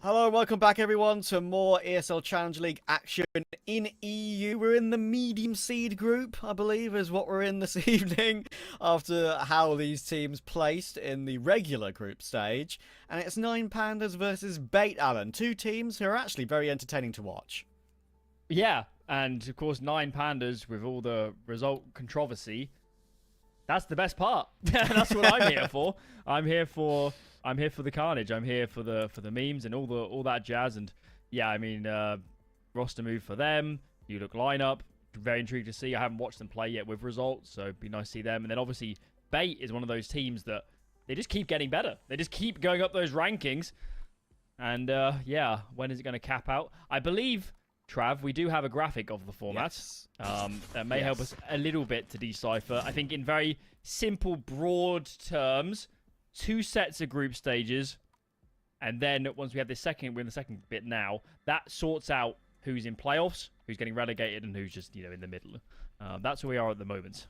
Hello, welcome back everyone to more ESL Challenger League action in EU. We're in the medium seed group, I believe, is what we're in this evening after how these teams placed in the regular group stage. And it's 9Pandas versus Bait, Alan. Two teams who are actually very entertaining to watch. Yeah, and of course 9Pandas with all the result controversy. That's the best part. That's what I'm here for. I'm here for the carnage. I'm here for the memes and all that jazz. And yeah, I mean, roster move for them. You look lineup. Very intrigued to see. I haven't watched them play yet with results, so it'd be nice to see them. And then obviously Bait is one of those teams that they just keep getting better. They just keep going up those rankings. And yeah, when is it going to cap out? I believe, Trav, we do have a graphic of the format. Yes. That may help us a little bit to decipher. I think in very simple, broad terms, 2 sets of group stages, and then once we have we're in the second bit now, that sorts out who's in playoffs, who's getting relegated, and who's just, in the middle. That's where we are at the moment.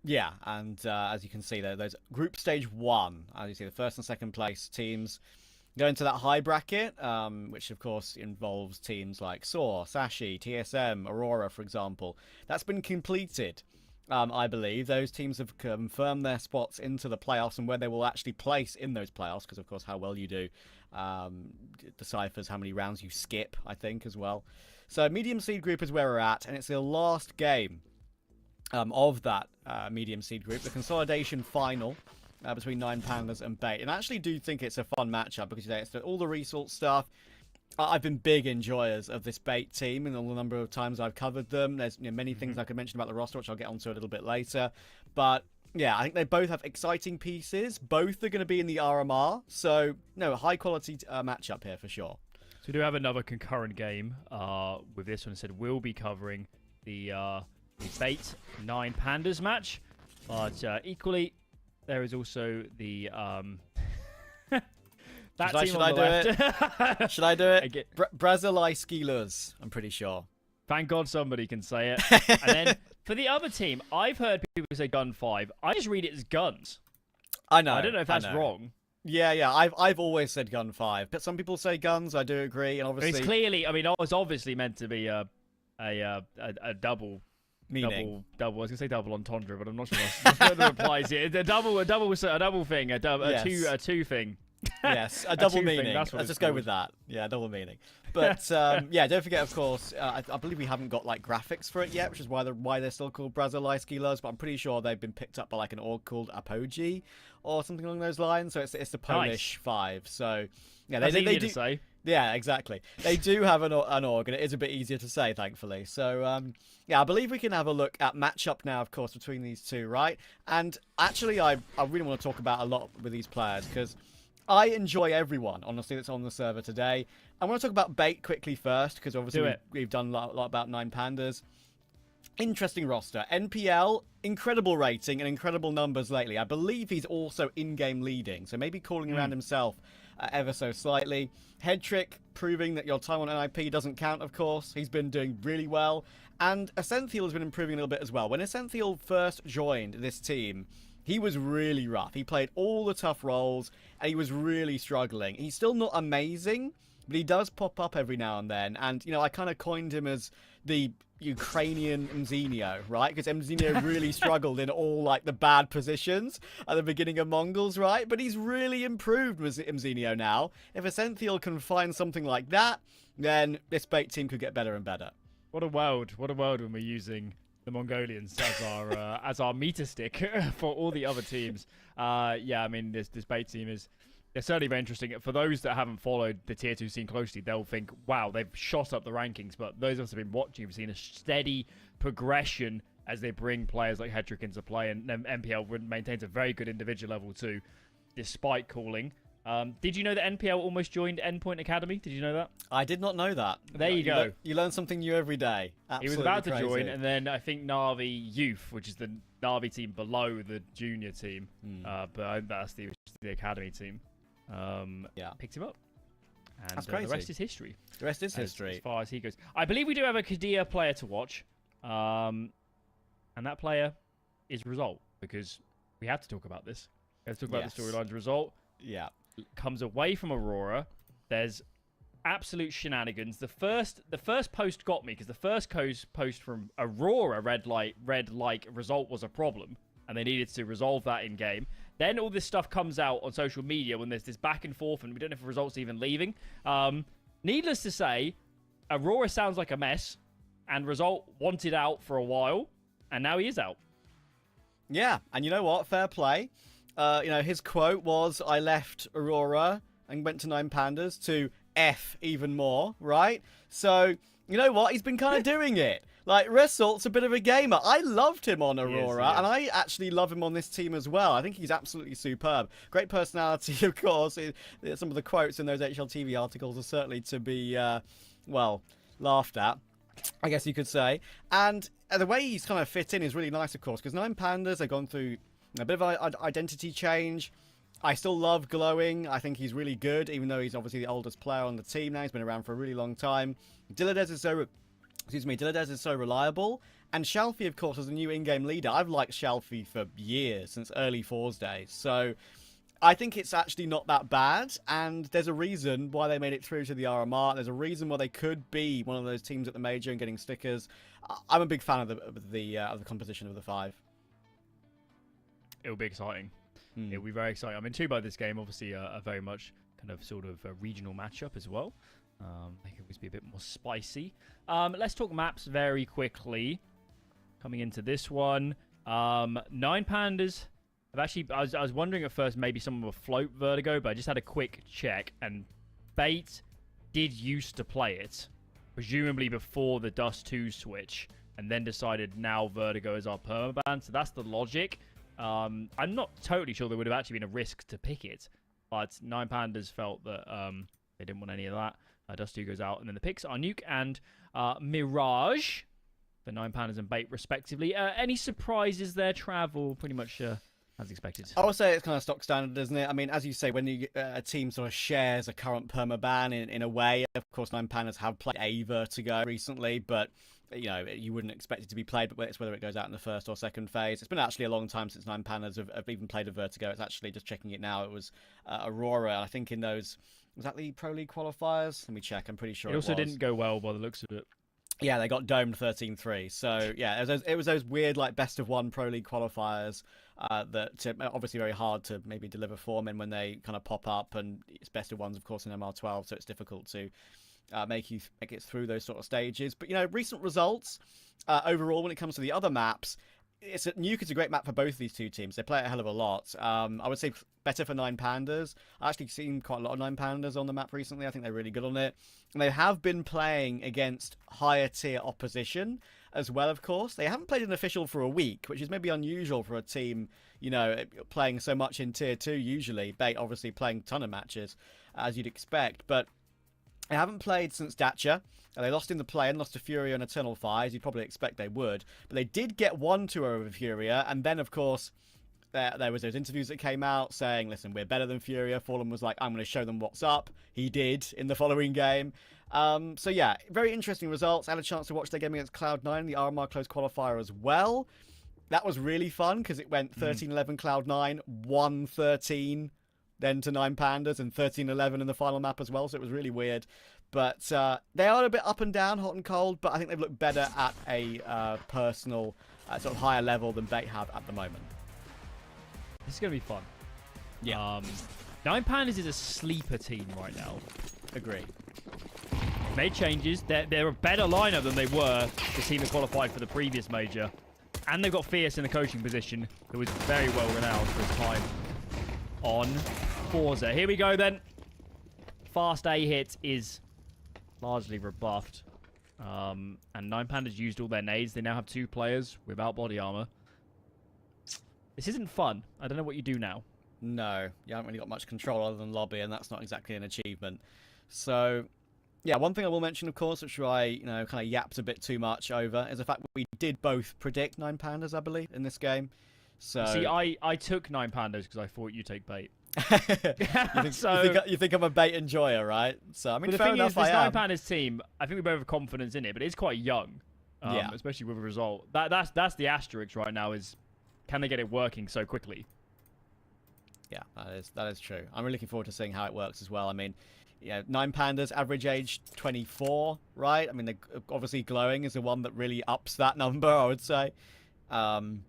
Yeah, and as you can see there, there's group stage 1. As you see, the first and second place teams go into that high bracket, which of course involves teams like Soar, Sashi, TSM, Aurora, for example. That's been completed. I believe those teams have confirmed their spots into the playoffs and where they will actually place in those playoffs, because of course how well you do deciphers how many rounds you skip, I think, as well. So medium seed group is where we're at, and it's the last game of that medium seed group, the consolidation final between 9Pandas and Bait. And I actually do think it's a fun matchup because it's all the resort stuff. I've been big enjoyers of this Bait team and all the number of times I've covered them. There's many things I could mention about the roster, which I'll get onto a little bit later. But yeah, I think they both have exciting pieces. Both are going to be in the RMR. So, no, a high-quality matchup here for sure. So we do have another concurrent game with this one. Instead, we'll be covering the Bait 9Pandas match. But equally, there is also the... Should I do it? Should I do it? Brazilai Skiers, I'm pretty sure. Thank God somebody can say it. And then for the other team, I've heard people say Gun 5. I just read it as Guns. I know. I don't know if that's wrong. Yeah. I've always said Gun 5, but some people say Guns. I do agree, and obviously it's clearly. I mean, it's obviously meant to be a double. Meaning. Double. I was gonna say double entendre, but I'm not sure what applies here. A double thing. A two thing. Yes, a double meaning. Let's just go with that. Yeah, double meaning. But yeah, don't forget, of course, I believe we haven't got like graphics for it yet, which is why they're still called Brazilai Skiers. But I'm pretty sure they've been picked up by like an org called Apogee or something along those lines. So it's the Polish 5. So yeah, they do. To say. Yeah, exactly. They do have an org, and it is a bit easier to say, thankfully. So, yeah, I believe we can have a look at matchup now, of course, between these two, right? And actually, I really want to talk about a lot with these players, because I enjoy everyone, honestly, that's on the server today. I want to talk about Bait quickly first, because obviously we've done a lot about 9Pandas. Interesting roster. NPL, incredible rating and incredible numbers lately. I believe he's also in-game leading, so maybe calling around himself ever so slightly. Headtrick, proving that your time on NIP doesn't count, of course. He's been doing really well. And Essential has been improving a little bit as well. When Essential first joined this team, he was really rough. He played all the tough roles, and he was really struggling. He's still not amazing, but he does pop up every now and then. And, I kind of coined him as the Ukrainian Mzinho, right? Because Mzinho really struggled in all, like, the bad positions at the beginning of Mongols, right? But he's really improved with Mzinho now. If Essential can find something like that, then this Bait team could get better and better. What a world when we're using the Mongolians as our meter stick for all the other teams. Yeah, I mean, this Bait team they're certainly very interesting. For those that haven't followed the Tier 2 scene closely, they'll think, wow, they've shot up the rankings. But those of us who have been watching have seen a steady progression as they bring players like Headtrick into play. And NPL maintains a very good individual level too, despite calling. Did you know that NPL almost joined Endpoint Academy? Did you know that? I did not know that. There you go. You learn something new every day. Absolutely. He was about to crazy. join, and then I think Na'Vi Youth, which is the Na'Vi team below the junior team, but that's the academy team, picked him up. And that's crazy. The rest is history. The rest is history. As far as he goes. I believe we do have a Kadia player to watch, and that player is Result, because we have to talk about this. We have to talk about the storyline's Result. Yeah. Comes away from Aurora. There's absolute shenanigans. The first post got me because the first post from Aurora red like result was a problem, and they needed to resolve that in game. Then all this stuff comes out on social media when there's this back and forth, and we don't know if the results are even leaving. Needless to say, Aurora sounds like a mess, and Result wanted out for a while, and now he is out. Yeah, and you know what? Fair play. His quote was, "I left Aurora and went to 9Pandas to F even more," right? So, you know what? He's been kind of doing it. Like, Result's a bit of a gamer. I loved him on Aurora, and I actually love him on this team as well. I think he's absolutely superb. Great personality, of course. Some of the quotes in those HLTV articles are certainly to be, laughed at, I guess you could say. And the way he's kind of fit in is really nice, of course, because 9Pandas have gone through a bit of an identity change. I still love Glowing. I think he's really good, even though he's obviously the oldest player on the team now. He's been around for a really long time. Diladez is so reliable. And Shalfie, of course, is a new in-game leader. I've liked Shalfie for years, since early Fours days. So I think it's actually not that bad. And there's a reason why they made it through to the RMR. There's a reason why they could be one of those teams at the major and getting stickers. I'm a big fan of the composition of the 5. It'll be exciting. It'll be very exciting. I'm intrigued by this game. Obviously, a very much kind of sort of a regional matchup as well. They can always be a bit more spicy. Let's talk maps very quickly. Coming into this one, 9Pandas have actually. I was wondering at first maybe someone would float Vertigo, but I just had a quick check, and Bait did used to play it, presumably before the Dust 2 switch, and then decided now Vertigo is our permaban. So that's the logic. I'm not totally sure there would have actually been a risk to pick it, but 9Pandas felt that they didn't want any of that. Dust 2 goes out, and then the picks are Nuke and Mirage for 9Pandas and Bait, respectively. Any surprises there? Travel pretty much as expected. I would say it's kind of stock standard, isn't it? I mean, as you say, when a team sort of shares a current permaban in a way, of course, 9Pandas have played a Vertigo recently, but you wouldn't expect it to be played, but it's whether it goes out in the first or second phase. It's been actually a long time since 9Pandas have even played a Vertigo. It's actually, just checking it now, it was Aurora. I think in those, was that the Pro League qualifiers? Let me check. I'm pretty sure it also was. Didn't go well by the looks of it. Yeah, they got domed 13-3. So, yeah, it was those weird, like, best-of-1 Pro League qualifiers that obviously very hard to maybe deliver form in when they kind of pop up, and it's best-of-1s, of course, in MR12, so it's difficult to make it through those sort of stages. But, recent results overall when it comes to the other maps, Nuke is a great map for both of these two teams. They play it a hell of a lot. I would say better for 9Pandas. I've actually seen quite a lot of 9Pandas on the map recently. I think they're really good on it. And they have been playing against higher tier opposition as well, of course. They haven't played an official for a week, which is maybe unusual for a team, playing so much in tier 2 usually. Bait obviously playing a ton of matches, as you'd expect. But they haven't played since Dacia. They lost in the play-in, lost to Furia and Eternal Fires. You'd probably expect they would. But they did get 1-2 over Furia. And then, of course, there was those interviews that came out saying, listen, we're better than Furia. Fallen was like, I'm going to show them what's up. He did in the following game. So, yeah, very interesting results. I had a chance to watch their game against Cloud9, the RMR close qualifier as well. That was really fun because it went 13-11 Cloud9, 1-13 then to 9Pandas, and 13-11 in the final map as well. So it was really weird. But they are a bit up and down, hot and cold, but I think they've looked better at a personal, sort of higher level than Bait have at the moment. This is going to be fun. Yeah. 9Pandas is a sleeper team right now. Agree. Made changes. They're a better lineup than they were the team that qualified for the previous major. And they've got Fierce in the coaching position, who is very well renowned for his time on Forza. Here we go then. Fast A hit is largely rebuffed. And 9Pandas used all their nades. They now have 2 players without body armor. This isn't fun. I don't know what you do now. No, you haven't really got much control other than lobby, and that's not exactly an achievement. So, yeah, one thing I will mention, of course, which I kind of yapped a bit too much over, is the fact that we did both predict 9Pandas, I believe, in this game. So, see, I took 9Pandas because I thought you'd take Bait. you think I'm a Bait enjoyer, right? So I mean, the fair thing enough. Is, this I am. 9Pandas team, I think we both have confidence in it, but it's quite young, yeah. Especially with a result. That's the asterisk right now. Is can they get it working so quickly? Yeah, that is true. I'm really looking forward to seeing how it works as well. I mean, yeah, 9Pandas, average age 24, right? I mean, obviously Glowing is the one that really ups that number, I would say. And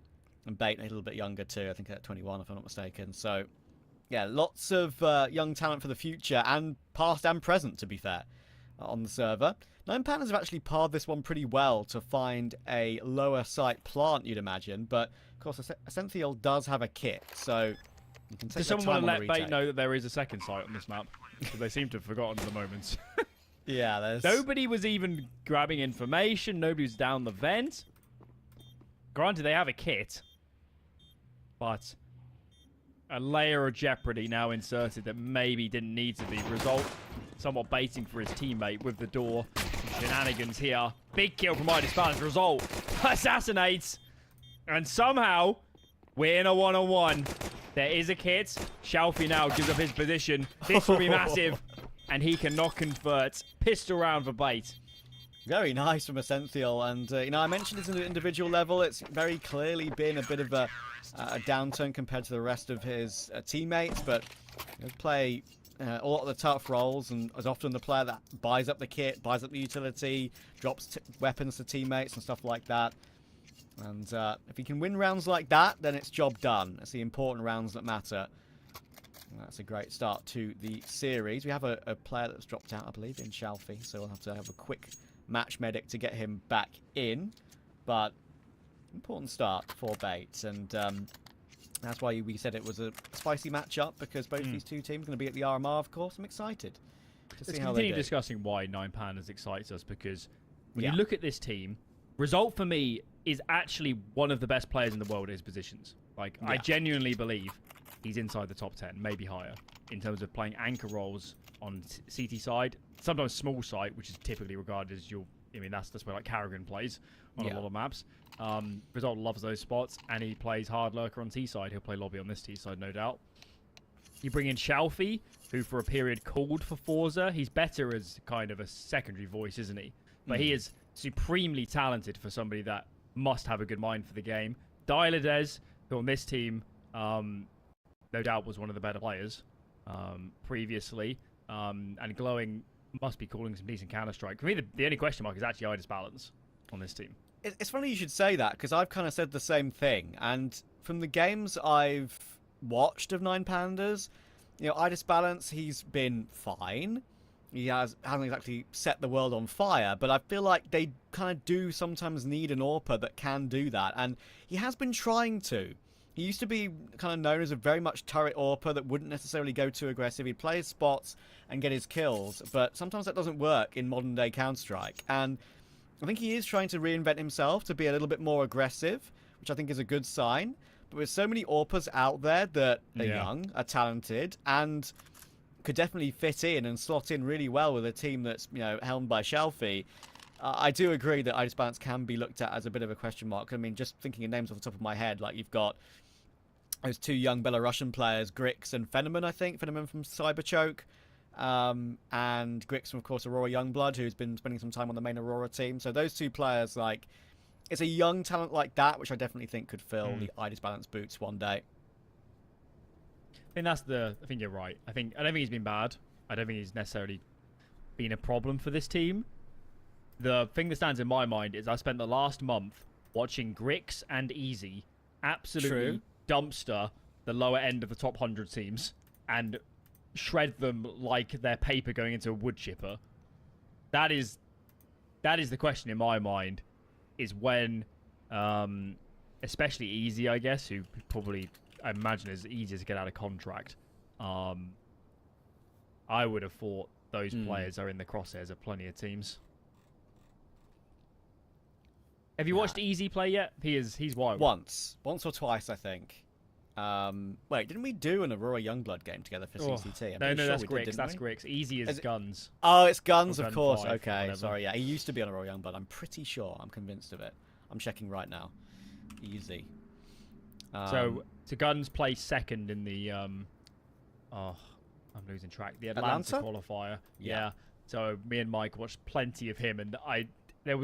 Bait a little bit younger too. I think at 21, if I'm not mistaken. So, yeah, lots of young talent for the future, and past and present, to be fair, on the server. 9Pandas have actually parred this one pretty well to find a lower site plant, you'd imagine. But, of course, Essential does have a kit, so you can take Does someone want to let retake. Bait know that there is a second site on this map? Because they seem to have forgotten at the moment. Yeah, there's... Nobody was even grabbing information. Nobody was down the vent. Granted, they have a kit. But a layer of jeopardy now inserted that maybe didn't need to be. Result, somewhat baiting for his teammate with the door. Shenanigans here. Big kill from Idisbalance. Result, assassinates. And somehow, we're in a one-on-one. There is a kit. Shalfie now gives up his position. This will be massive. And he cannot convert. Pistol round for Bait. Very nice from Essential. And, you know, I mentioned this at an individual level. It's very clearly been a bit of a downturn compared to the rest of his teammates. But he'll play a lot of the tough roles, and is often the player that buys up the kit, buys up the utility, drops weapons to teammates and stuff like that. And if he can win rounds like that, then it's job done. It's the important rounds that matter. And that's a great start to the series. We have a player that's dropped out, I believe, in Shalfie, so we'll have to have a quick match medic to get him back in. But important start for Bates, and that's why we said it was a spicy matchup, because both these two teams are going to be at the RMR, of course. I'm excited to see how they do. Continue discussing why 9Pandas excites us, because when you look at this team, Result for me is actually one of the best players in the world at his positions. Like, I genuinely believe he's inside the top 10, maybe higher, in terms of playing anchor roles on CT side, sometimes small site, which is typically regarded as I mean, that's where like Carrigan plays on a lot of maps. Result loves those spots, and he plays hard lurker on T side. He'll play lobby on this T side, no doubt. You bring in Shalfie, who for a period called for Forza. He's better as kind of a secondary voice, isn't he? But he is supremely talented for somebody that must have a good mind for the game. Dialades, who on this team, no doubt was one of the better players previously. And Glowing must be calling some decent Counter-Strike. For me, the only question mark is actually Idisbalance on this team. It's funny you should say that, because I've kind of said the same thing. And from the games I've watched of 9Pandas, you know, Idisbalance, he's been fine. He hasn't exactly set the world on fire, but I feel like they kind of do sometimes need an AWPer that can do that, and he has been trying to. He used to be kind of known as a very much turret AWPer that wouldn't necessarily go too aggressive. He'd play his spots and get his kills, but sometimes that doesn't work in modern-day Counter-Strike, and I think he is trying to reinvent himself to be a little bit more aggressive, which I think is a good sign. But with so many AWPers out there that are young, are talented, and could definitely fit in and slot in really well with a team that's, you know, helmed by Shalfie, I do agree that Idisbalance can be looked at as a bit of a question mark. I mean, just thinking of names off the top of my head, like you've got those two young Belarusian players, Grix and Fenneman, I think. Fenneman from Cyberchoke, and Grix from, of course, Aurora Youngblood, who's been spending some time on the main Aurora team. So those two players, like, it's a young talent like that, which I definitely think could fill the Idisbalance boots one day. I think you're right. I don't think he's been bad. I don't think he's necessarily been a problem for this team. The thing that stands in my mind is I spent the last month watching Grix and Easy absolutely dumpster the lower end of the top 100 teams and shred them like they're paper going into a wood chipper. That is the question in my mind, is when, especially Easy, I guess, who probably, I imagine, is easier to get out of contract. I would have thought those players are in the crosshairs of plenty of teams. Have you watched Easy play yet? He's wild. Once or twice, I think. Wait, didn't we do an Aurora Youngblood game together for CCT? No, that's Grix. That's Grix. Easy is Guns. Oh, it's Guns, of course. 5, okay, whatever. sorry. Yeah, he used to be on Aurora Youngblood. I'm pretty sure. I'm convinced of it. I'm checking right now. Easy. So Guns plays second in the I'm losing track. The Atlanta qualifier. Yeah. So me and Mike watched plenty of him, and I think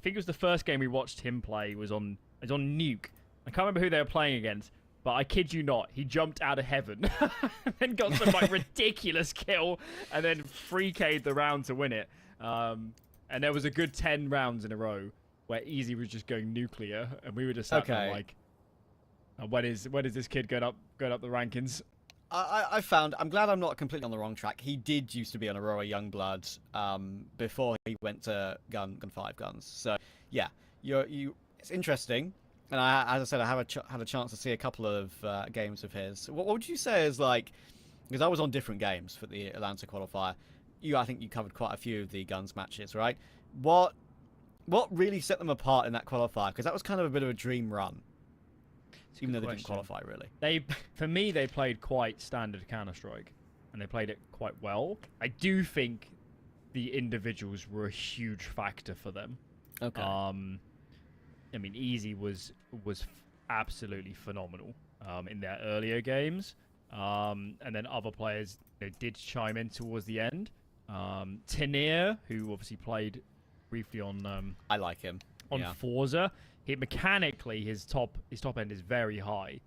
it was the first game we watched him play was on Nuke. I can't remember who they were playing against, But I kid you not, he jumped out of heaven and then got some like ridiculous kill and then 3K'd the round to win it. And there was a good 10 rounds in a row where Easy was just going nuclear, and we were just sat there like, when is this kid going up the rankings? I'm glad I'm not completely on the wrong track. He did used to be on Aurora Youngblood before he went to Gun 5 Guns. So yeah, it's interesting. And as I said, I have had a chance to see a couple of games of his. What would you say is like? Because I was on different games for the Atlanta qualifier. I think you covered quite a few of the Guns matches, right? What really set them apart in that qualifier? Because that was kind of a bit of a dream run, even though they didn't qualify really. For me, they played quite standard Counter-Strike, and they played it quite well. I do think the individuals were a huge factor for them. Okay. I mean, Easy was absolutely phenomenal in their earlier games, and then other players did chime in towards the end. Tenier, who obviously played briefly on I like him on Forza. Mechanically, his top end is very high.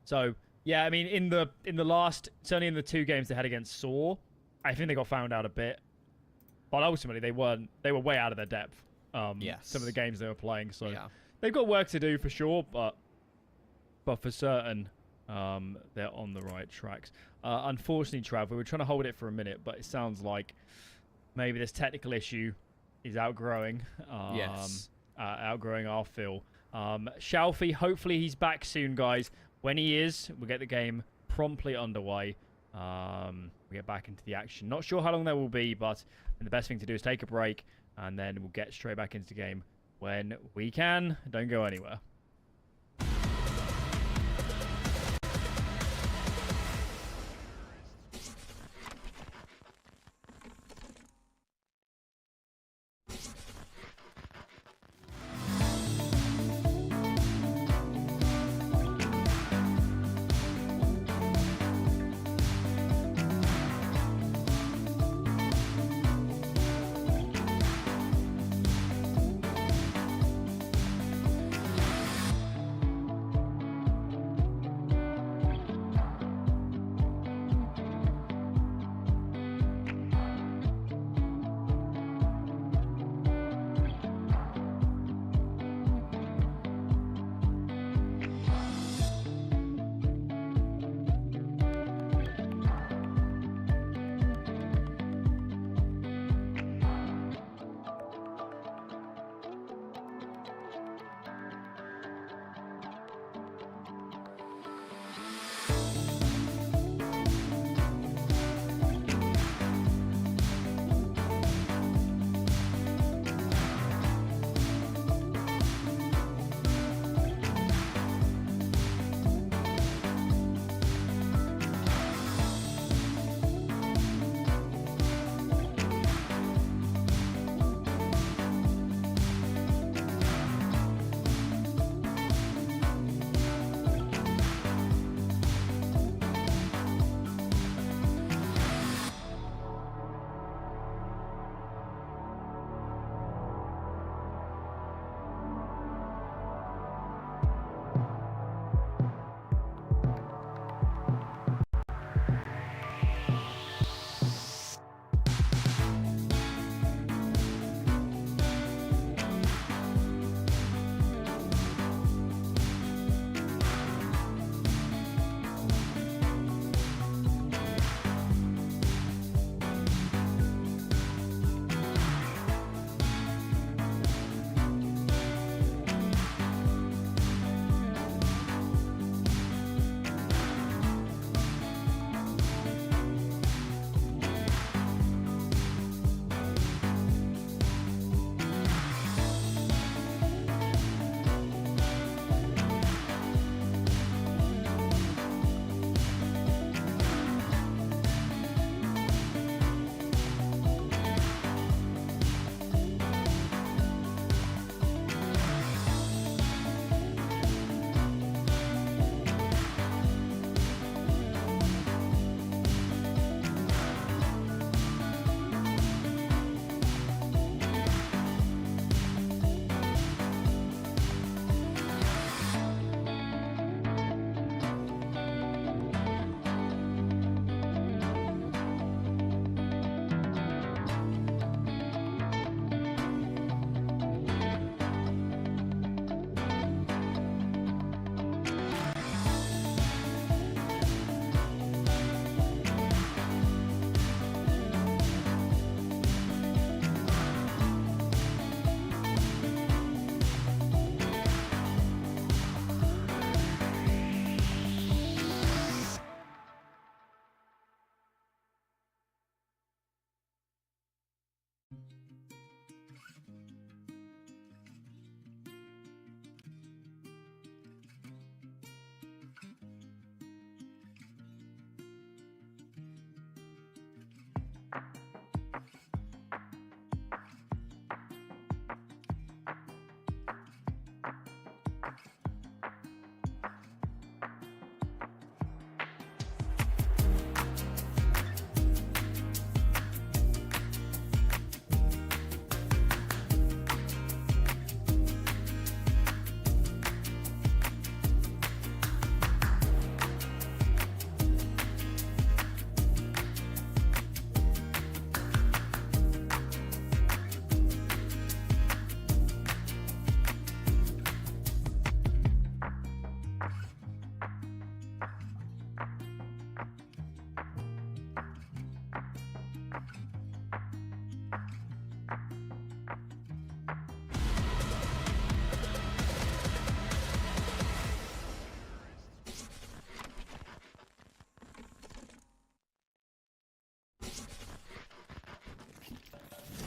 So yeah, I mean, in the last, certainly in the 2 games they had against Saw, I think they got found out a bit, but ultimately they were way out of their depth. Yes. Some of the games they were playing, so they've got work to do for sure, but for certain, they're on the right tracks. Unfortunately, Trav, we were trying to hold it for a minute, but it sounds like maybe this technical issue is outgrowing our Phil. Shalfie, hopefully he's back soon, guys. When he is, we'll get the game promptly underway. We get back into the action. Not sure how long that will be, but the best thing to do is take a break, and then we'll get straight back into the game when we can. Don't go anywhere.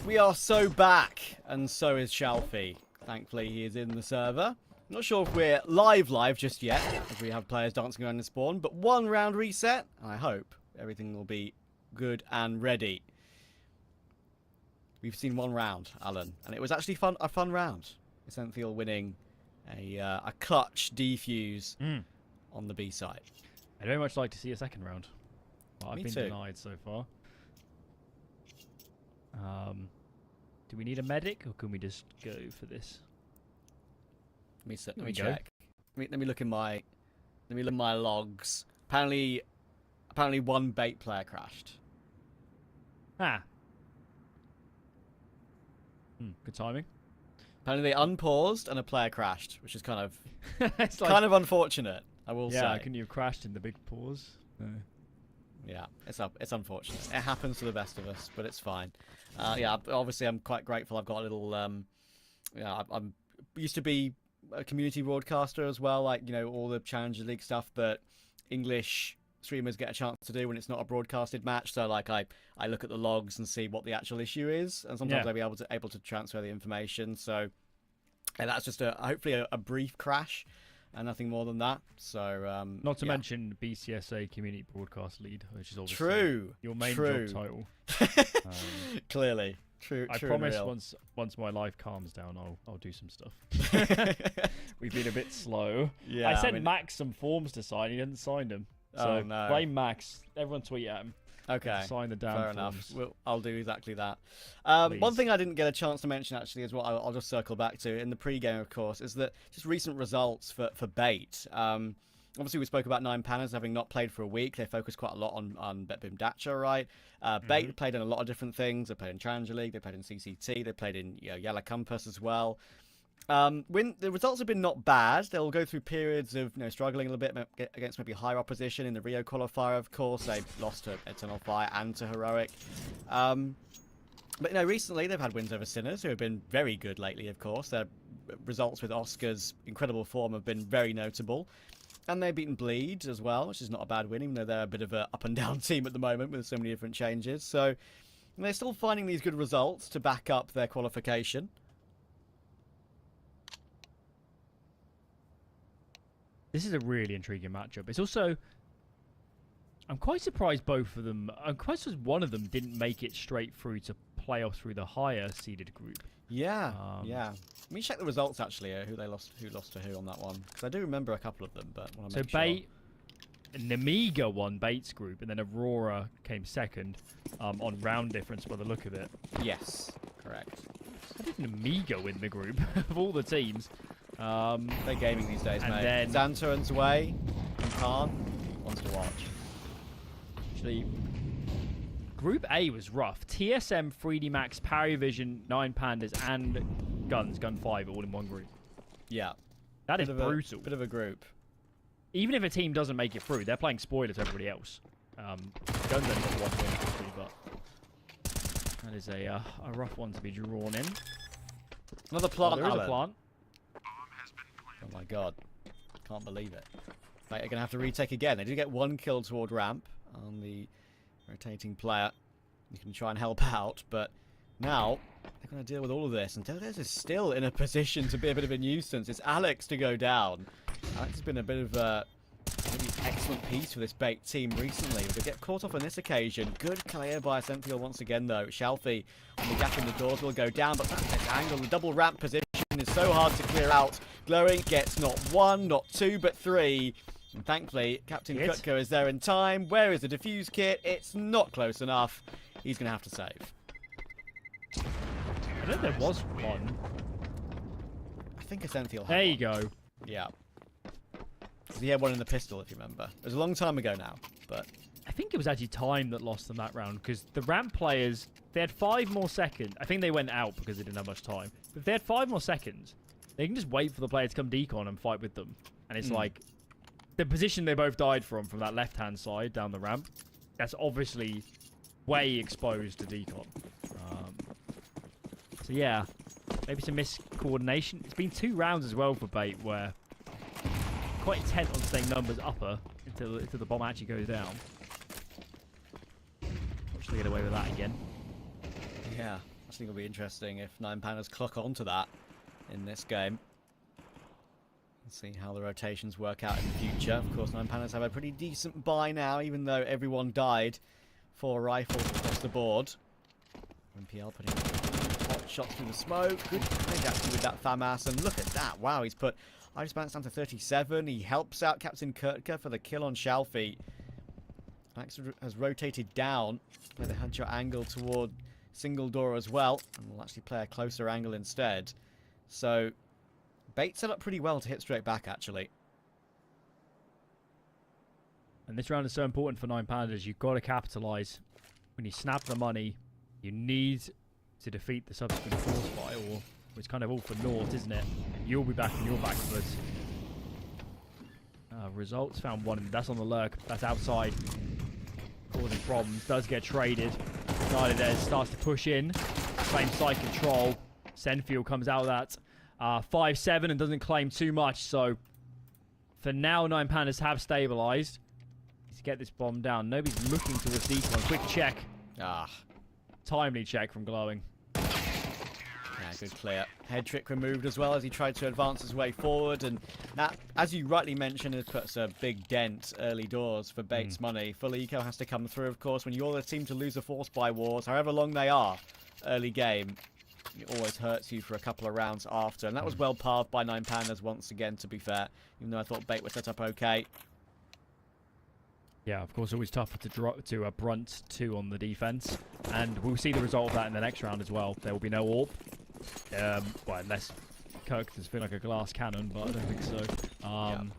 We are so back, and so is Shalfie. Thankfully, he is in the server. Not sure if we're live just yet, as we have players dancing around the spawn, but 1 round reset, and I hope everything will be good and ready. We've seen 1 round, Alan, and it was actually a fun round. Essential winning a clutch defuse on the B side. I'd very much like to see a second round. Well, I've Me been too. denied so far. Do we need a medic, or can we just go for this? Let we me go. check. Let me look in my logs. Apparently 1 bait player crashed. Ah. Good timing. Apparently they unpaused and a player crashed, which is kind of It's like, kind of unfortunate. I will yeah, say. couldn't you have crashed in the big pause? No. Yeah, it's unfortunate. It happens to the best of us, but it's fine. Yeah, obviously I'm quite grateful. I've got a little. Yeah, I'm used to be a community broadcaster as well, like, you know, all the Challenger League stuff that English streamers get a chance to do when it's not a broadcasted match. So like I look at the logs and see what the actual issue is, and sometimes I'll be able to transfer the information. So and that's just hopefully a brief crash and nothing more than that. So Not to mention BCSA Community Broadcast Lead, which is obviously true, your main true. job title. Clearly. True, I true promise and real. once my life calms down, I'll do some stuff. We've been a bit slow. Yeah, I sent Max some forms to sign. He didn't sign them. So Oh, no. blame Max. Everyone tweet at him. Okay. Sign the damn Fair enough. forms. I'll do exactly that. One Please. thing I didn't get a chance to mention, actually, is what I'll just circle back to in the pre-game, of course, is that just recent results for Bait. Obviously, we spoke about 9Pandas having not played for a week. They focused quite a lot on Betbim Dacha, right? Bait played in a lot of different things. They played in Challenger League. They played in CCT. They played in Yellow Compass as well. The results have been not bad. They'll go through periods of struggling a little bit against maybe higher opposition. In the Rio qualifier, of course, they lost to Eternal Fire and to Heroic. But recently they've had wins over Sinners, who have been very good lately. Of course, their results with Oscar's incredible form have been very notable. And they've beaten Bleed as well, which is not a bad win, even though they're a bit of an up and down team at the moment with so many different changes. So they're still finding these good results to back up their qualification. This is a really intriguing matchup. It's also, I'm quite surprised both of them. I'm quite surprised one of them didn't make it straight through to playoffs through the higher seeded group. Yeah, yeah. Let me check the results actually. Who lost to who on that one? Because I do remember a couple of them, but I want to make sure. Bait, Nemiga won Bait's group, and then Aurora came second on round difference by the look of it. Yes, correct. How did Nemiga win the group of all the teams? They're gaming these days, and mate. then Xantarans away, and Khan wants to watch. Actually, Group A was rough. TSM, 3D Max, Parivision, 9Pandas, and Gun 5 all in one group. Yeah. That is brutal. Bit of a group. Even if a team doesn't make it through, they're playing spoiler to everybody else. Guns only got 1 win, actually, but that is a rough one to be drawn in. Another plant. There is a plant. Oh my god. Can't believe it. Right, they're going to have to retake again. They did get 1 kill toward ramp on the rotating player. You can try and help out, but now they're going to deal with all of this. And Deleuze is still in a position to be a bit of a nuisance. It's Alex to go down. Alex has been a bit of a really excellent piece for this Bait team recently. But they get caught off on this occasion. Good clear by Sentinel once again, though. Shalfie on the gap in the doors will go down, but that angle, the double ramp position is so hard to clear out. Glowing gets not 1, not 2, but 3. And thankfully, Captain Kutka is there in time. Where is the defuse kit? It's not close enough. He's going to have to save. I don't know if there was one. I think Essential had There you one. go. Yeah. He had 1 in the pistol, if you remember. It was a long time ago now, but... I think it was actually time that lost them that round, because the ramp players, they had 5 more seconds. I think they went out because they didn't have much time. But if they had 5 more seconds, they can just wait for the player to come decon and fight with them. And it's like, the position they both died from that left-hand side down the ramp, that's obviously way exposed to decon. So yeah, maybe some miscoordination. It's been 2 rounds as well for Bait, where quite intent on staying numbers upper until the bomb actually goes down. Watch they get away with that again. Yeah. think it'll be interesting if 9Pandas clock onto that in this game. Let's see how the rotations work out in the future. Of course, 9Pandas have a pretty decent buy now, even though everyone died. 4 rifles across the board. MPL putting hot shots through the smoke. Good damage actually with that FAMAS. And look at that. Wow, he's put Iris Balance down to 37. He helps out Captain Kurtka for the kill on Shalfie. Alex has rotated down. Play the headshot angle toward single door as well. And will actually play a closer angle instead. So, bait set up pretty well to hit straight back, actually. And this round is so important for 9Pandas. You've got to capitalise. When you snap the money, you need to defeat the subsequent force fight, or it's kind of all for naught, isn't it? You'll be back on your back foot. Results found one. That's on the lurk. That's outside. Causing problems. Does get traded. There starts to push in. Claims side control. Senfield comes out of that 5-7 and doesn't claim too much. So for now, 9Pandas have stabilised. To get this bomb down. Nobody's looking towards decon. Quick check. Timely check from Glowing. Yeah, good clear. Head trick removed as well as he tried to advance his way forward. And that, as you rightly mentioned, it puts a big dent early doors for Bates' money. Full eco has to come through, of course, when you're the team to lose the force buy wars, however long they are, early game. It always hurts you for a couple of rounds after. And that was well parved by 9Pandas once again, to be fair. Even though I thought Bait was set up okay. Yeah, of course, always tougher to brunt 2 on the defense. And we'll see the result of that in the next round as well. There will be no AWP. Well, unless Kirk does feel like a glass cannon, but I don't think so. And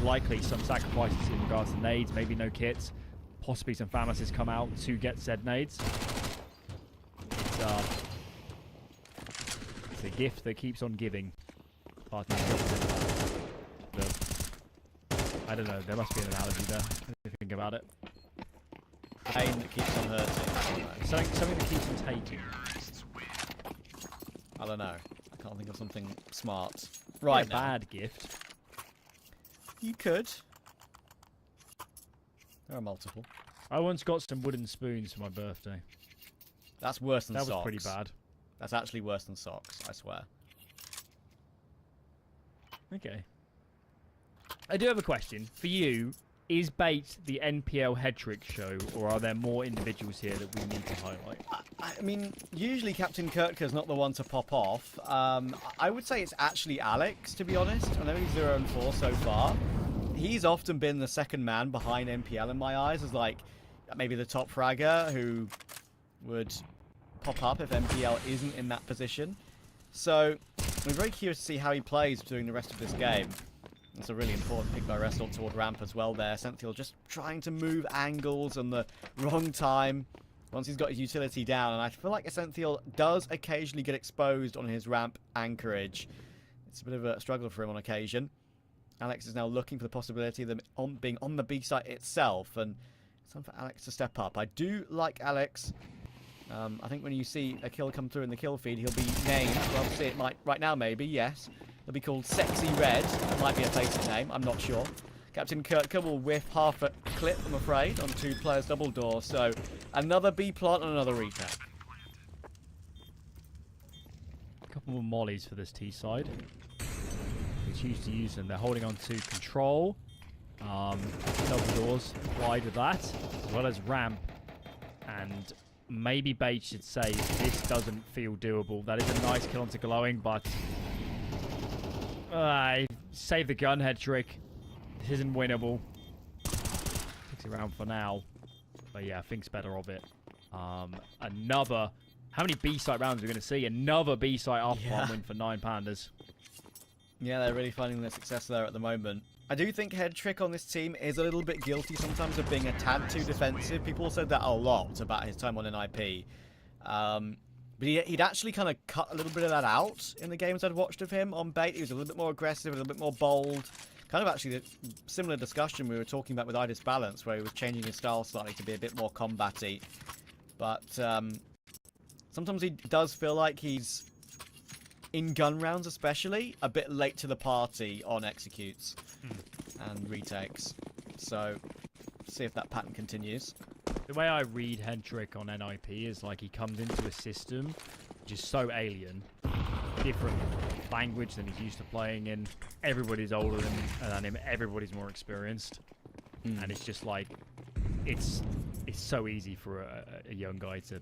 likely some sacrifices in regards to nades, maybe no kits. Possibly some FAMASes come out to get said nades. It's a gift that keeps on giving. I don't know, there must be an analogy there, if you think about it. Pain that keeps on hurting. Something that keeps on taking. I don't know. I can't think of something smart. Right, now. Bad gift. You could. There are multiple. I once got some wooden spoons for my birthday. That's worse than socks. That was pretty bad. That's actually worse than socks, I swear. Okay. I do have a question. For you, is Bait the NPL head trick show, or are there more individuals here that we need to highlight? I mean, usually Captain Kurtka's not the one to pop off. I would say it's actually Alex, to be honest. I know he's 0-4 so far. He's often been the second man behind NPL in my eyes, as like maybe the top fragger who would pop up if NPL isn't in that position. So we're very curious to see how he plays during the rest of this game. It's a really important pick by Wrestle toward ramp as well there. Senthiel just trying to move angles on the wrong time once he's got his utility down. And I feel like Senthiel does occasionally get exposed on his ramp anchorage. It's a bit of a struggle for him on occasion. Alex is now looking for the possibility of them being on the B site itself. And it's time for Alex to step up. I do like Alex. I think when you see a kill come through in the kill feed, he'll be named. Well, see it might right now, maybe, yes. He'll be called Sexy Red. That might be a basic name, I'm not sure. Captain Kurtka will whiff half a clip, I'm afraid, on 2 players double door. So, another B plant and another retake. A couple more mollies for this T side. We choose to use them. They're holding on to control. Double doors wide with that, as well as ramp. And maybe Bait should say this doesn't feel doable. That is a nice kill onto Glowing, but save the gun head trick. This isn't winnable. Takes it around for now. But yeah, thinks better of it. Another. How many B-site rounds are we going to see? Another B-site off-farm win for 9Pandas. Yeah, they're really finding their success there at the moment. I do think head trick on this team is a little bit guilty sometimes of being a tad too defensive. People said that a lot about his time on NIP. But he'd actually kind of cut a little bit of that out in the games I'd watched of him on Bait. He was a little bit more aggressive, a little bit more bold. Kind of actually the similar discussion we were talking about with Idis Balance, where he was changing his style slightly to be a bit more combat-y. But sometimes he does feel like he's, in gun rounds especially, a bit late to the party on executes and retakes. So, see if that pattern continues. The way I read Hendrick on NIP is like he comes into a system which is so alien, different language than he's used to playing in. Everybody's older than him. Everybody's more experienced, and it's just like it's so easy for a young guy to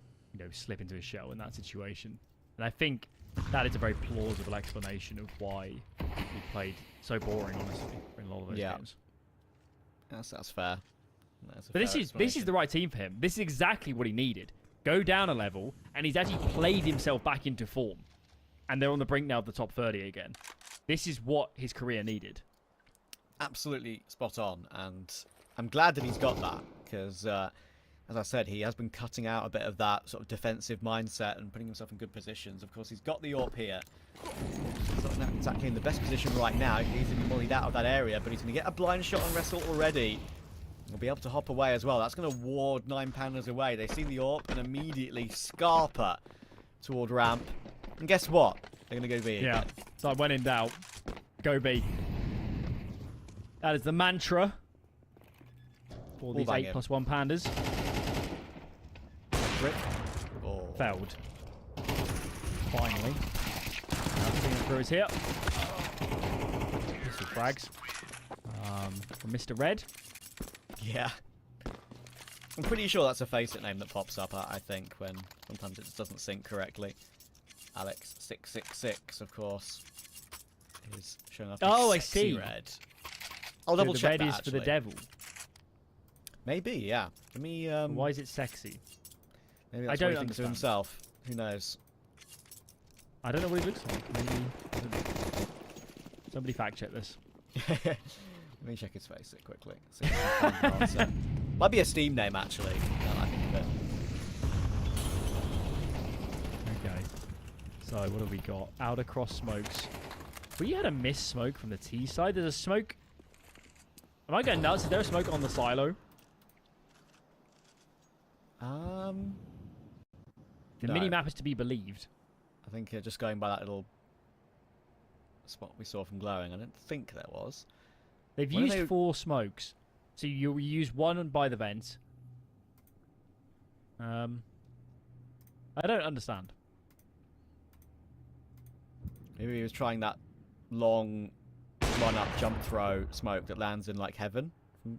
slip into a shell in that situation. And I think that is a very plausible explanation of why he played so boring, honestly, in a lot of those games. That's fair. But this is the right team for him. This is exactly what he needed. Go down a level, and he's actually played himself back into form. And they're on the brink now of the top 30 again. This is what his career needed. Absolutely spot on, and I'm glad that he's got that, because as I said, he has been cutting out a bit of that sort of defensive mindset and putting himself in good positions. Of course, he's got the AWP here. He's not exactly in the best position right now. He's going to be mullied out of that area, but he's going to get a blind shot on Wrestle already. He'll be able to hop away as well. That's going to ward 9Pandas away. They see the AWP and immediately Scarper toward ramp. And guess what? They're going to go B again. Yeah, so when in doubt, go B. That is the mantra for these 8+1 Pandas. Rip. Oh. Failed. Finally. Seeing through is here. Pistol frags. From Mr. Red. Yeah. I'm pretty sure that's a Faceit name that pops up, I think, when sometimes it just doesn't sync correctly. Alex666, of course, is showing up as I Sexy see. Red. I'll double check the red that, is for the actually. devil. Maybe, yeah. Give me, Why is it sexy? maybe that's I what he don't thinks to understand. himself. Who knows? I don't know what he looks like. Maybe somebody fact check this. Let me check his face quickly. See if I can find the answer. Might be a Steam name, actually. Now that I think of it. Okay. So what have we got? Outer cross smokes. We had a miss smoke from the T side. There's a smoke. Am I going nuts? Is there a smoke on the silo? The No. mini map is to be believed. I think just going by that little spot we saw from glowing, I don't think there was. They've When are used they- 4 smokes. So you use one by the vent. I don't understand. Maybe he was trying that long run-up jump throw smoke that lands in like heaven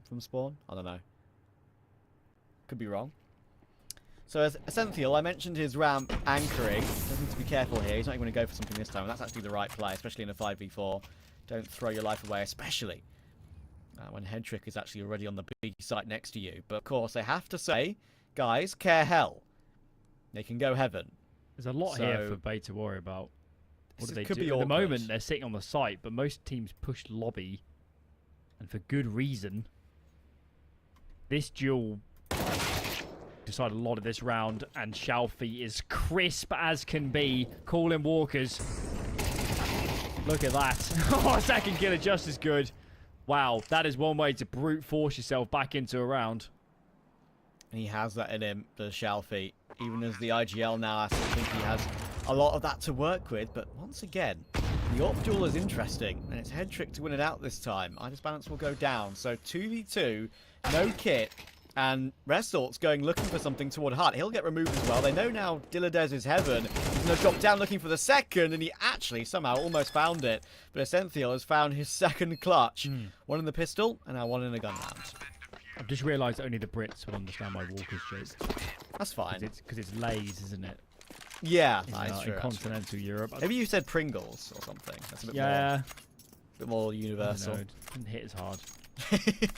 from spawn. I don't know. Could be wrong. So as Essential, I mentioned his ramp anchoring. Does need to be careful here. He's not even going to go for something this time. And that's actually the right play, especially in a 5v4. Don't throw your life away, especially when Hendrick is actually already on the big site next to you. But of course, they have to say, guys, care hell. They can go heaven. There's a lot here for Bay to worry about. What do they could do? be At the awkward. moment, they're sitting on the site, but most teams push lobby, and for good reason. This duel decided a lot of this round, and Shalfie is crisp as can be, calling walkers. Look at that. Oh, second kill is just as good. Wow, that is one way to brute force yourself back into a round. And he has that in him, the Shalfie. Even as the IGL now, I still think he has a lot of that to work with. But once again, the AWP duel is interesting. And it's Hendrick to win it out this time. Itis balance will go down. So 2v2, no kit. And Restalt's going looking for something toward Hut. He'll get removed as well. They know now Dilladez is heaven. He's going to drop down looking for the second. And he actually somehow almost found it. But Essential has found his second clutch. One in the pistol and now one in a gun round. I've just realised only the Brits will understand my walker's joke. That's fine. Because it's Lay's, isn't it? Yeah, In, that is true. in continental Europe. Maybe you said Pringles or something. That's a bit Yeah. more universal. I don't know, it didn't hit as hard.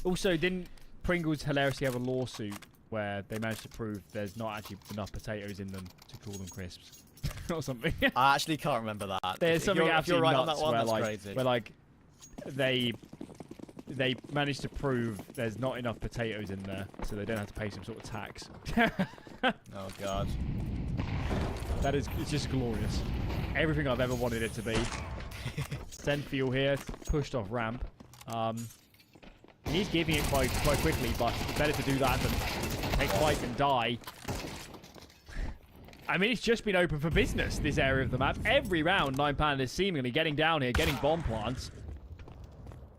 Also, didn't Pringles hilariously have a lawsuit where they managed to prove there's not actually enough potatoes in them to call them crisps or something? I actually can't remember that. There's If something you're absolutely right on nuts that one, where, that's like, crazy. where like they managed to prove there's not enough potatoes in there, so they don't have to pay some sort of tax. Oh god. It's just glorious. Everything I've ever wanted it to be. Send fuel here, pushed off ramp. He's giving it quite quickly, but it's better to do that than take fight and die. I mean, it's just been open for business, this area of the map. Every round, 9Pandas is seemingly getting down here, getting bomb plants.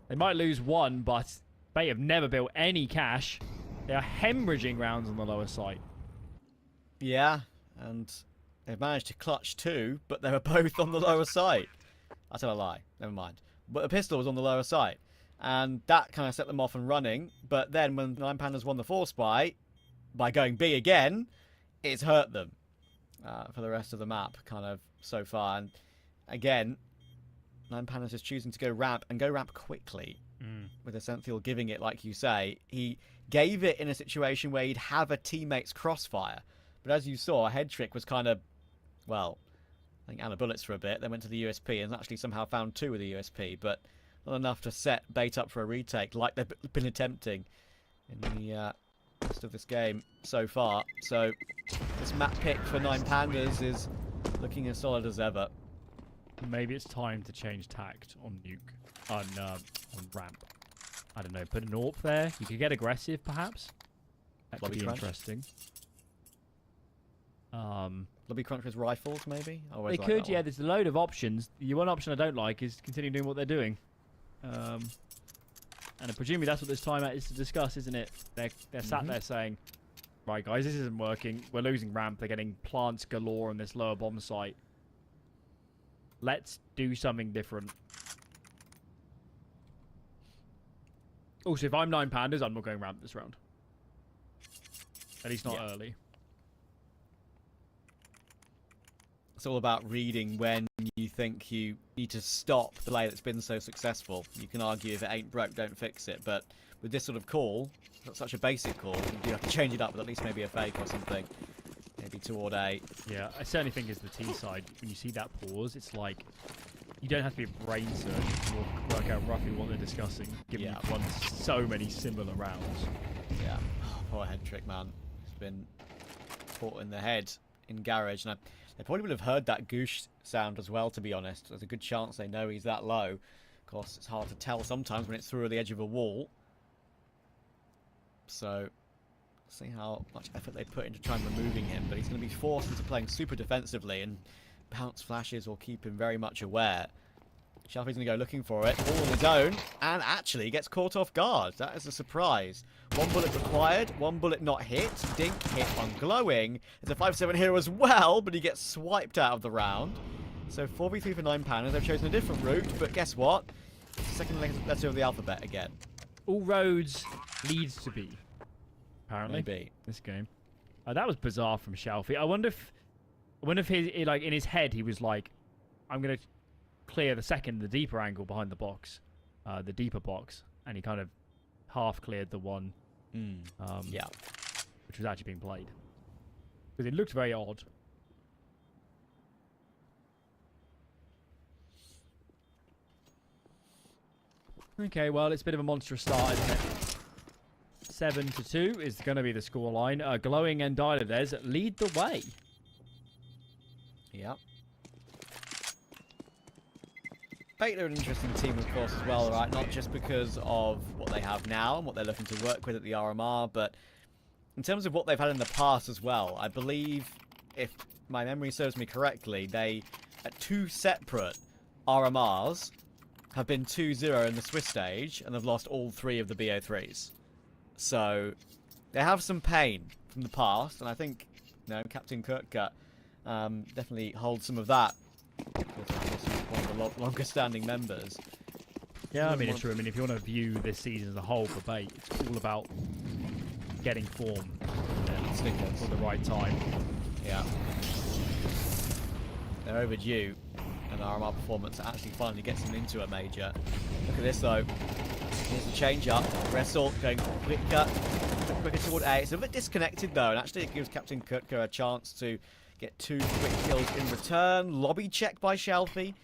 They might lose one, but they have never built any cash. They are hemorrhaging rounds on the lower side. Yeah, and they've managed to clutch 2, but they were both on the lower side. I tell a lie. Never mind. But the pistol was on the lower side. And that kind of set them off and running. But then when 9Pandas won the force by going B again, it's hurt them for the rest of the map kind of so far. And again, 9Pandas is choosing to go ramp and go ramp quickly. With Essential giving it, like you say. He gave it in a situation where he'd have a teammate's crossfire. But as you saw, Head Trick was kind of, well, I think out of bullets for a bit. They went to the USP and actually somehow found 2 with the USP, but not enough to set bait up for a retake like they've been attempting in the rest of this game so far. So this map pick for 9Pandas is looking as solid as ever. Maybe it's time to change tact on Nuke, on ramp. I don't know, put an AWP there. You could get aggressive, perhaps. That could be interesting. Lobby crunch with rifles, maybe? They could, yeah. There's a load of options. The one option I don't like is continuing doing what they're doing. And presumably that's what this timeout is to discuss, isn't it? They're sat there saying, right, guys, this isn't working. We're losing ramp. They're getting plants galore on this lower bomb site. Let's do something different. Also, if I'm 9Pandas, I'm not going ramp this round. At least not early. It's all about reading when you think you need to stop the play that's been so successful. You can argue if it ain't broke, don't fix it. But with this sort of call, not such a basic call, you do have to change it up with at least maybe a fake or something. Maybe toward A. Yeah, I certainly think as the T side, when you see that pause, it's like you don't have to be a brain surgeon to work out roughly what they're discussing, given you've won so many similar rounds. Yeah, poor Head Trick, man. He's been caught in the head in Garage, and they probably would have heard that goosh sound as well, to be honest. There's a good chance they know he's that low. Of course, it's hard to tell sometimes when it's through the edge of a wall. So, see how much effort they put into trying removing him, but he's going to be forced into playing super defensively, and bounce flashes will keep him very much aware. Shelfie's going to go looking for it, all on his own, and actually gets caught off guard. That is a surprise. 1 bullet required, 1 bullet not hit. Dink hit on Glowing. There's a 5-7 here as well, but he gets swiped out of the round. So 4v3 for 9Pandas. They've chosen a different route, but guess what? It's the second letter of the alphabet again. All roads leads to B. Apparently, maybe this game. That was bizarre from Shelfie. I wonder if his, like, in his head he was like, I'm gonna clear the deeper angle behind the box, the deeper box, and he kind of half cleared the one, which was actually being played, because it looked very odd. Okay, well, it's a bit of a monstrous start, isn't it? 7-2 is going to be the scoreline. Glowing and Diladez lead the way. Yep. Fate are an interesting team, of course, as well, right? Not just because of what they have now and what they're looking to work with at the RMR, but in terms of what they've had in the past as well. I believe, if my memory serves me correctly, they, at 2 separate RMRs, have been 2-0 in the Swiss stage and have lost all 3 of the BO3s. So they have some pain from the past, and I think, you know, Captain Kurtka definitely holds some of that. One of the longest standing members. Yeah, I mean, it's true. I mean, if you want to view this season as a whole for Bait, it's all about getting form for the right time. Yeah. They're overdue, and the RMR performance actually finally gets them into a major. Look at this, though. Here's the change up. Wrestle going quicker toward A. It's a bit disconnected, though, and actually it gives Captain Kurtka a chance to get 2 quick kills in return. Lobby check by Shelfie.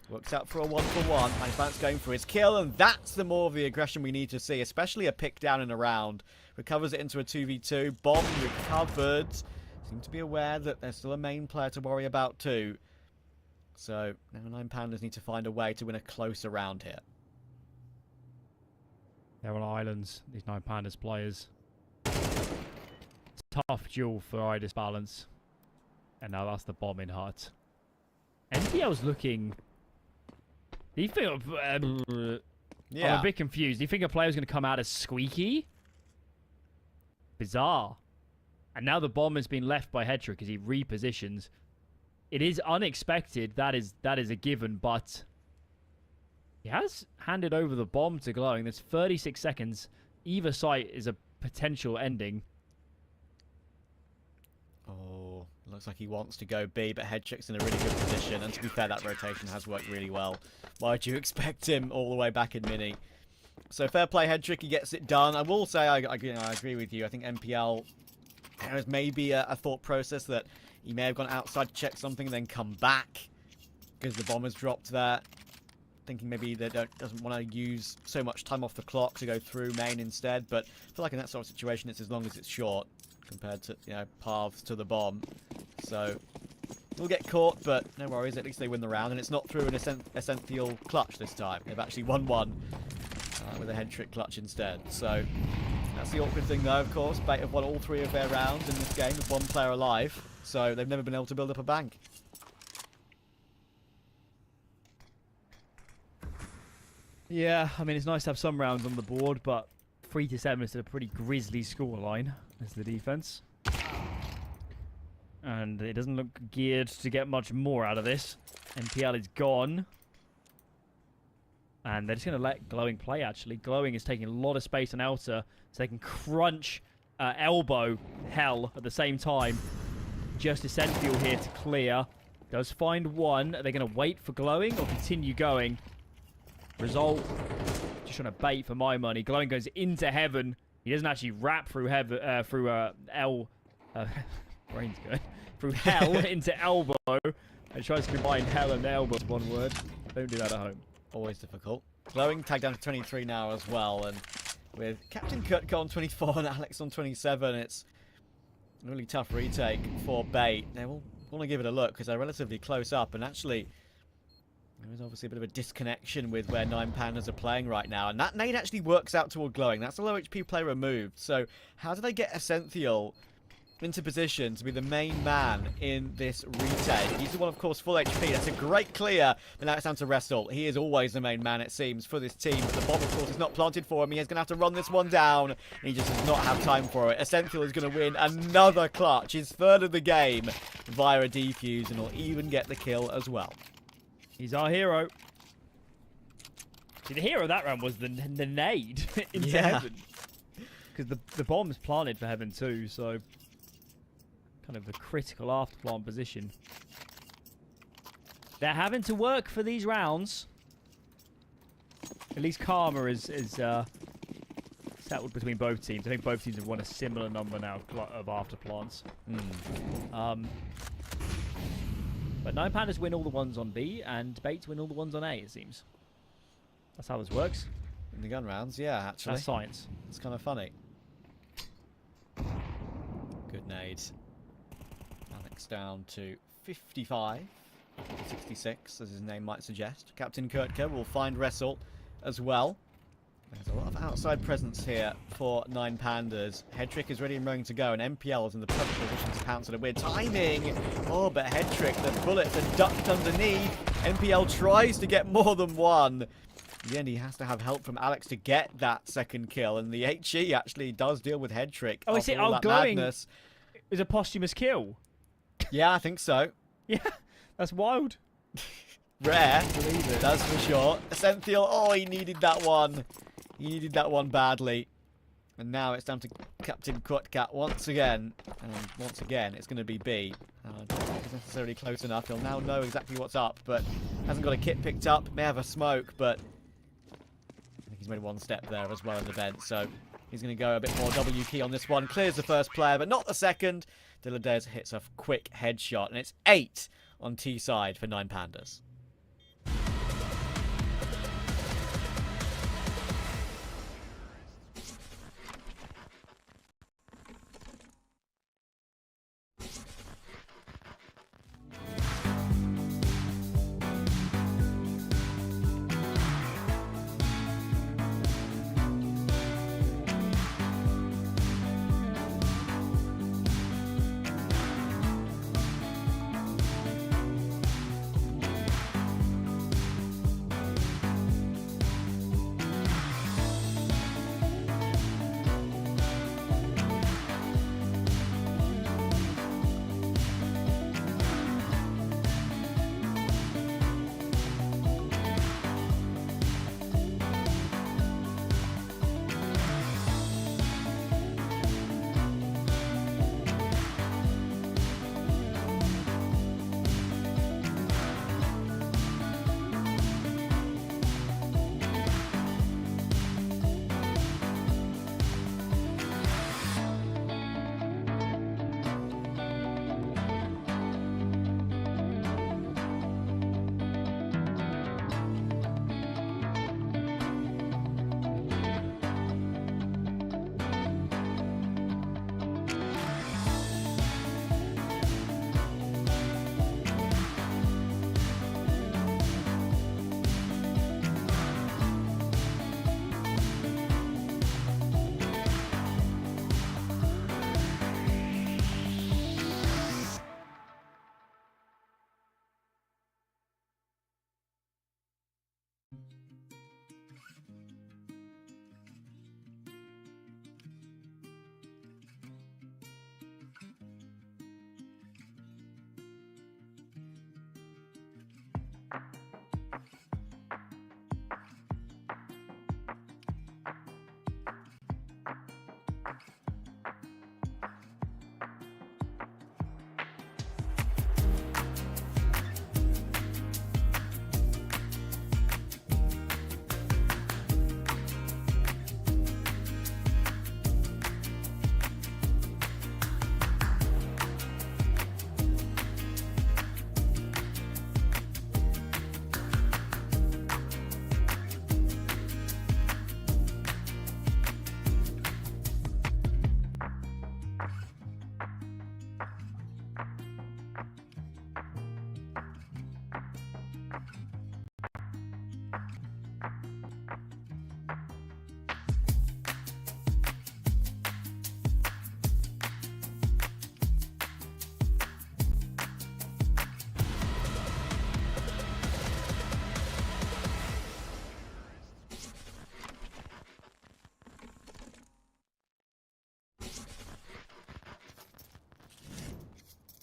Works out for a 1-for-1. And Vance going for his kill, and that's the more of the aggression we need to see, especially a pick down in a round. Recovers it into a 2v2. Bomb recovered. Seem to be aware that there's still a main player to worry about too. So now 9Pandas need to find a way to win a closer round here. They're on islands, these 9Pandas players. Tough duel for Idis Balance. And now that's the bombing hut. NPL's looking... Do you think... I'm a bit confused. Do you think a player's going to come out as squeaky? bizarre. And now the bomb has been left by Hedrick as he repositions. It is unexpected, that is a given, but he has handed over the bomb to Glowing. There's 36 seconds. Either site is a potential ending. Oh, looks like he wants to go B, but Hedrick's in a really good position. And to be fair, that rotation has worked really well. Why'd you expect him all the way back in mini? So fair play, Hedrick. He gets it done. I will say I agree with you. I think MPL, there is maybe a thought process that he may have gone outside to check something and then come back because the bomb has dropped there. Thinking maybe they doesn't want to use so much time off the clock to go through main instead. But I feel like in that sort of situation, it's as long as it's short compared to, you know, paths to the bomb. So we'll get caught, but no worries. At least they win the round, and it's not through an essential clutch this time. They've actually won one with a Hedrick clutch instead. So that's the awkward thing, though. Of course, Bait have won all 3 of their rounds in this game with 1 player alive. So they've never been able to build up a bank. Yeah, I mean, it's nice to have some rounds on the board, but 3-7 is a pretty grisly scoreline as the defense. And it doesn't look geared to get much more out of this. NPL is gone. And they're just going to let Glowing play, actually. Glowing is taking a lot of space on Elta, so they can crunch elbow hell at the same time. Just Essential here to clear. Does find one. Are they going to wait for Glowing or continue going? Result, just trying to bait for my money. Glowing goes into heaven. He doesn't actually wrap through heaven, brain's good. Through hell into elbow. And tries to combine hell and elbow as one word. Don't do that at home. Always difficult. Glowing tagged down to 23 now as well, and with Captain Kutka on 24 and Alex on 27, it's a really tough retake for Bait. They will want to give it a look because they're relatively close up, and actually there is obviously a bit of a disconnection with where 9Pandas are playing right now, and that nade actually works out toward Glowing. That's a low HP play removed. So how do they get Essential into position to be the main man in this retake? He's the one, of course, full HP. That's a great clear, but now it's down to Wrestle. He is always the main man, it seems, for this team, but the bomb, of course, is not planted for him. He is going to have to run this one down, and he just does not have time for it. Essential is going to win another clutch, his 3rd of the game, via a defuse, and will even get the kill as well. He's our hero. See, the hero of that round was the nade into heaven. Because the bomb's planted for heaven too, so kind of a critical after plant position. They're having to work for these rounds. At least Karma is settled between both teams. I think both teams have won a similar number now of after plants. But 9Pandas win all the ones on B, and Bates win all the ones on A, it seems. That's how this works. In the gun rounds, yeah, actually. That's science. It's kind of funny. Good nade. Alex down to 55. 66, as his name might suggest. Captain Kurtka will find Wrestle as well. There's a lot of outside presence here for 9Pandas. Hedrick is ready and ready to go, and MPL is in the perfect position to pounce at a weird timing. Oh, but Hedrick, the bullets are ducked underneath. MPL tries to get more than one. In the end, he has to have help from Alex to get that 2nd kill, and the HE actually does deal with Hedrick. Oh, is it? Oh, Glowing is a posthumous kill. Yeah, I think so. Yeah, that's wild. Rare, that's for sure. Essential, oh, he needed that one. He needed that one badly. And now it's down to Captain Kutka once again. And once again, it's going to be B. I don't think it's necessarily close enough. He'll now know exactly what's up, but hasn't got a kit picked up. May have a smoke, but I think he's made 1 step there as well in the vent. So he's going to go a bit more W key on this one. Clears the 1st player, but not the 2nd. Diladez hits a quick headshot, and it's 8 on T side for 9Pandas.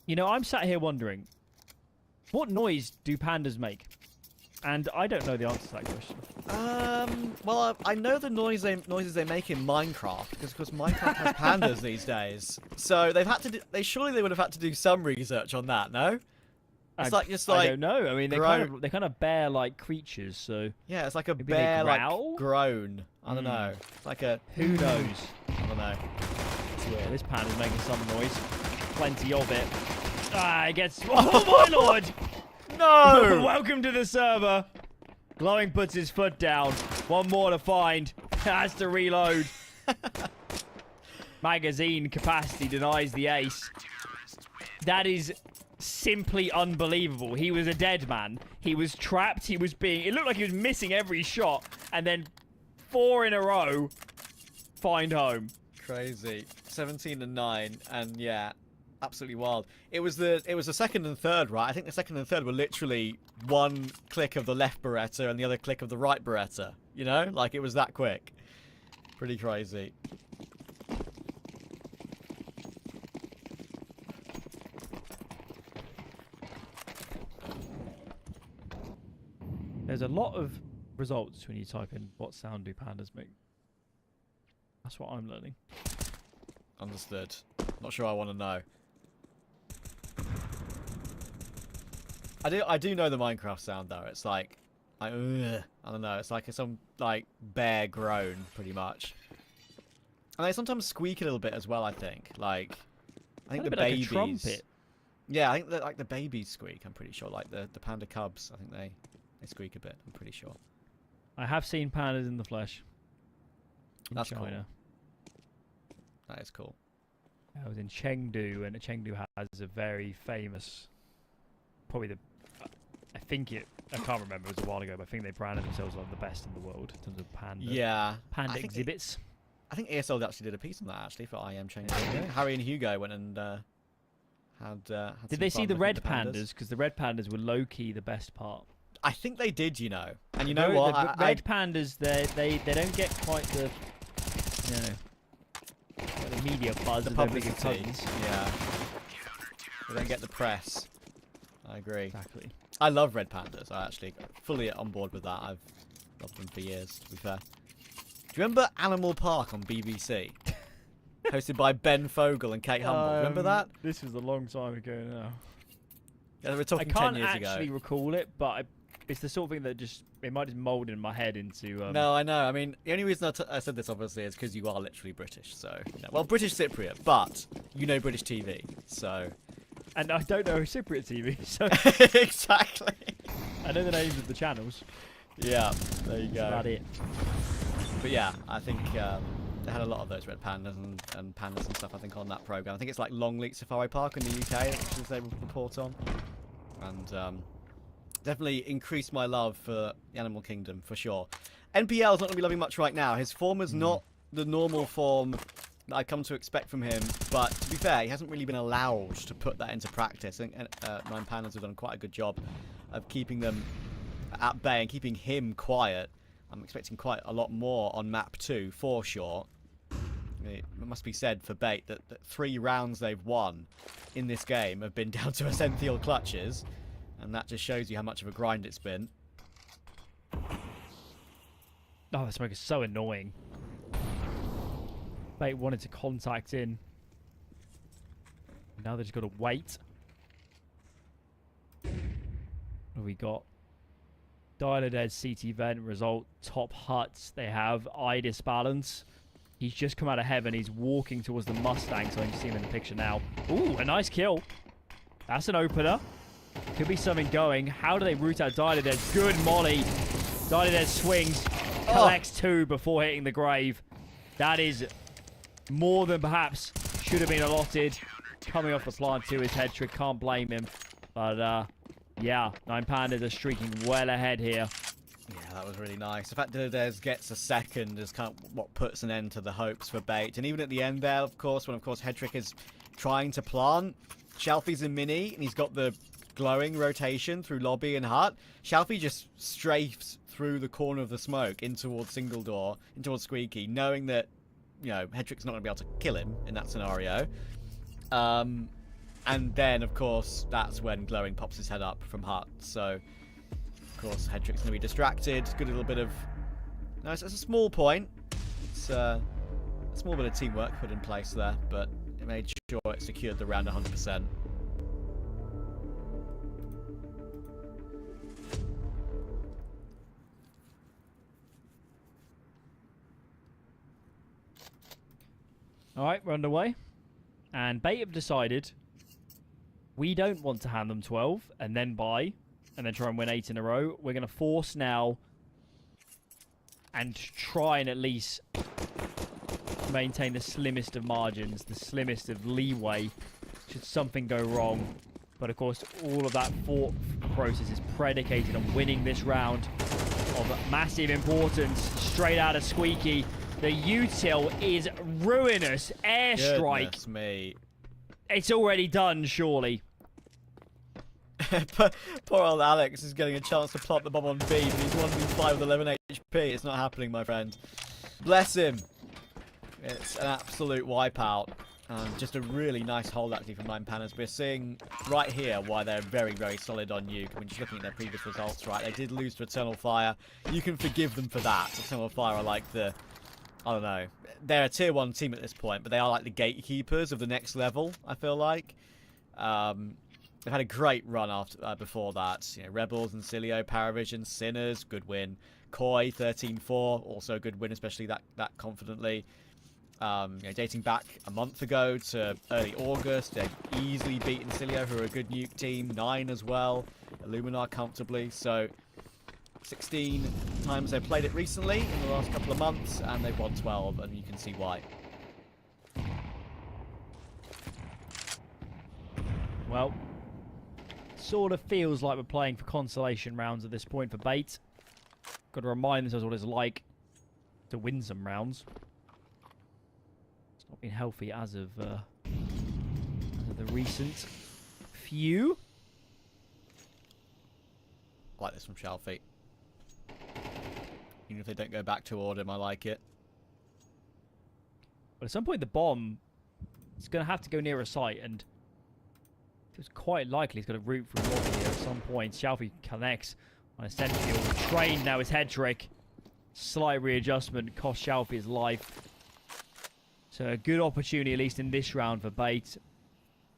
You know, I'm sat here wondering, what noise do pandas make? And I don't know the answer to that question. Well, I know the noises they make in Minecraft, because of course Minecraft has pandas these days. So they've had to surely they would have had to do some research on that, no? It's like I don't know. I mean, groan. they're kind of bear-like creatures, so Yeah, it's like a maybe they bear-like growl? groan. I don't know. It's like a who knows? I don't know. It's weird. This panda's making some noise. Plenty of it. Ah, it gets. Oh my lord! No! Welcome to the server. Glowing puts his foot down. One more to find. Has to reload. Magazine capacity denies the ace. That is simply unbelievable. He was a dead man. He was trapped. He was being... It looked like he was missing every shot. And then 4 in a row. Find home. Crazy. 17 and 9. And yeah, absolutely wild. It was the second and third, right? I think the second and third were literally one click of the left Beretta and the other click of the right Beretta. You know? Like, it was that quick. Pretty crazy. There's a lot of results when you type in what sound do pandas make. That's what I'm learning. Understood. Not sure I want to know. I do know the Minecraft sound though. It's like, I don't know. It's like some like bear groan, pretty much. And they sometimes squeak a little bit as well. I think I think the babies. Like a trumpet. Yeah, I think that like the babies squeak. I'm pretty sure. Like the panda cubs. I think they squeak a bit. I'm pretty sure. I have seen pandas in the flesh. In That's China. Cool. That is cool. I was in Chengdu, and Chengdu has a very famous, probably the, I can't remember, it was a while ago, but I think they branded themselves like the best in the world in terms of panda exhibits. I think ESL actually did a piece on that actually for IM Chengdu. Yeah. Harry and Hugo went and had Did they see the red pandas? Because the red pandas were low-key the best part. I think they did, you know. And you know what? The red pandas, they don't get quite the, you know, the media buzz, the publicity. Yeah. They don't get the press. I agree. Exactly. I love red pandas. I actually fully on board with that. I've loved them for years, to be fair. Do you remember Animal Park on BBC? Hosted by Ben Fogle and Kate Humble. Remember that? This was a long time ago now. Yeah, we're talking 10 I can't years ago. actually recall it, but it's the sort of thing that it might just mould in my head into... No, I know. I mean, the only reason I said this, obviously, is because you are literally British. So, you know, well, British Cypriot, but you know British TV, so... And I don't know Cypriot TV, so... Exactly. I know the names of the channels. Yeah, there you go. That's about it. But yeah, I think they had a lot of those red pandas and pandas and stuff, I think, on that programme. I think it's like Longleat Safari Park in the UK, which is they report on. And definitely increased my love for the animal kingdom, for sure. NPL's not going to be loving much right now. His form is not the normal form that I come to expect from him, but to be fair, he hasn't really been allowed to put that into practice. I think 9Pandas have done quite a good job of keeping them at bay and keeping him quiet. I'm expecting quite a lot more on map 2, for sure. It must be said for Bait that 3 rounds they've won in this game have been down to Essential clutches. And that just shows you how much of a grind it's been. Oh, the smoke is so annoying. Bait wanted to contact in. Now they just got to wait. What have we got? Dialer Dead CT vent result. Top huts. They have Idis balance. He's just come out of heaven. He's walking towards the Mustang, so I can see him in the picture now. Ooh, a nice kill. That's an opener. Could be something going. How do they root out Dialer Dead? Good molly. Dialer Dead swings. Collects 2 before hitting the grave. That is more than perhaps should have been allotted. Coming off the plant too, his head trick. Can't blame him. But, yeah, 9Pandas are streaking well ahead here. Yeah, that was really nice. The fact that Des gets a second is kind of what puts an end to the hopes for Bait. And even at the end there, of course, when, of course, Headtrick is trying to plant, Shalfie's in mini, and he's got the glowing rotation through lobby and hut. Shalfie just strafes through the corner of the smoke in towards single door, in towards Squeaky, knowing that, you know, Headtrick's not going to be able to kill him in that scenario. And then, of course, that's when Glowing pops his head up from hut. So, of course, Headtrick's going to be distracted. Good little bit of... No, it's a small point. It's a small bit of teamwork put in place there, but it made sure it secured the round 100%. Alright, we're underway. And Bait have decided we don't want to hand them 12 and then buy and then try and win 8 in a row. We're going to force now and try and at least maintain the slimmest of margins, the slimmest of leeway should something go wrong. But of course, all of that thought process is predicated on winning this round of massive importance. Straight out of Squeaky. The util is ruinous. Airstrike. Goodness me. It's already done, surely. Poor old Alex is getting a chance to plant the bomb on B, but he's 1v5 with 11 HP. It's not happening, my friend. Bless him. It's an absolute wipeout. Just a really nice hold, actually, from 9Pandas. We're seeing right here why they're very, very solid on Nuke. I mean, just looking at their previous results, right? They did lose to Eternal Fire. You can forgive them for that. Eternal Fire are like the... I don't know. They're a tier 1 team at this point, but they are like the gatekeepers of the next level, I feel like. They've had a great run after before that. You know, Rebels and Cilio, Paravision, Sinners, good win. Koi, 13-4, also a good win, especially that confidently. You know, dating back a month ago to early August, they've easily beaten Cilio, who are a good Nuke team. 9 as well. Illuminar comfortably. So 16 times they've played it recently in the last couple of months, and they've won 12, and you can see why. Well, sort of feels like we're playing for consolation rounds at this point for Bait. Got to remind themselves what it's like to win some rounds. It's not been healthy as of the recent few. I like this from Shalfie. Even if they don't go back to Ordem, I like it. But at some point, the bomb is going to have to go near a site, and it's quite likely he's going to root through lobby here at some point. Shalfie connects on a central. Trained now his head trick. Slight readjustment cost Shalfie his life. So a good opportunity, at least in this round, for Bait.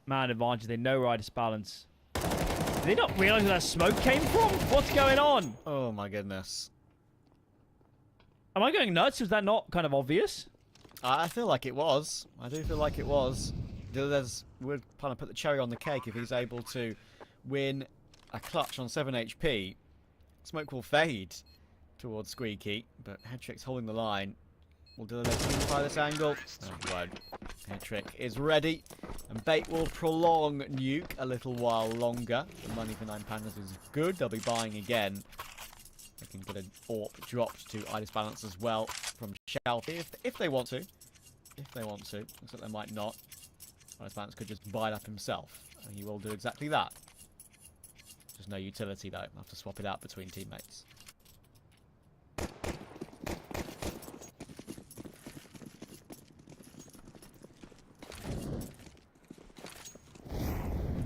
Man advantage. They know Riders balance. Did they not realise where that smoke came from? What's going on? Oh my goodness. Am I going nuts? Was that not kind of obvious? I feel like it was. I do feel like it was. Would kind of put the cherry on the cake if he's able to win a clutch on 7 HP. Smoke will fade towards Squeaky, but Headtrick's holding the line. Will Dilladead try this angle? No, he won't. Headtrick is ready, and Bait will prolong Nuke a little while longer. The money for 9Pandas is good. They'll be buying again. They can get an AWP dropped to Idis balance as well from Shalfie if they want to. If they want to. Looks like they might not. Idis balance could just buy it up himself, and he will do exactly that. There's no utility though. I'll have to swap it out between teammates.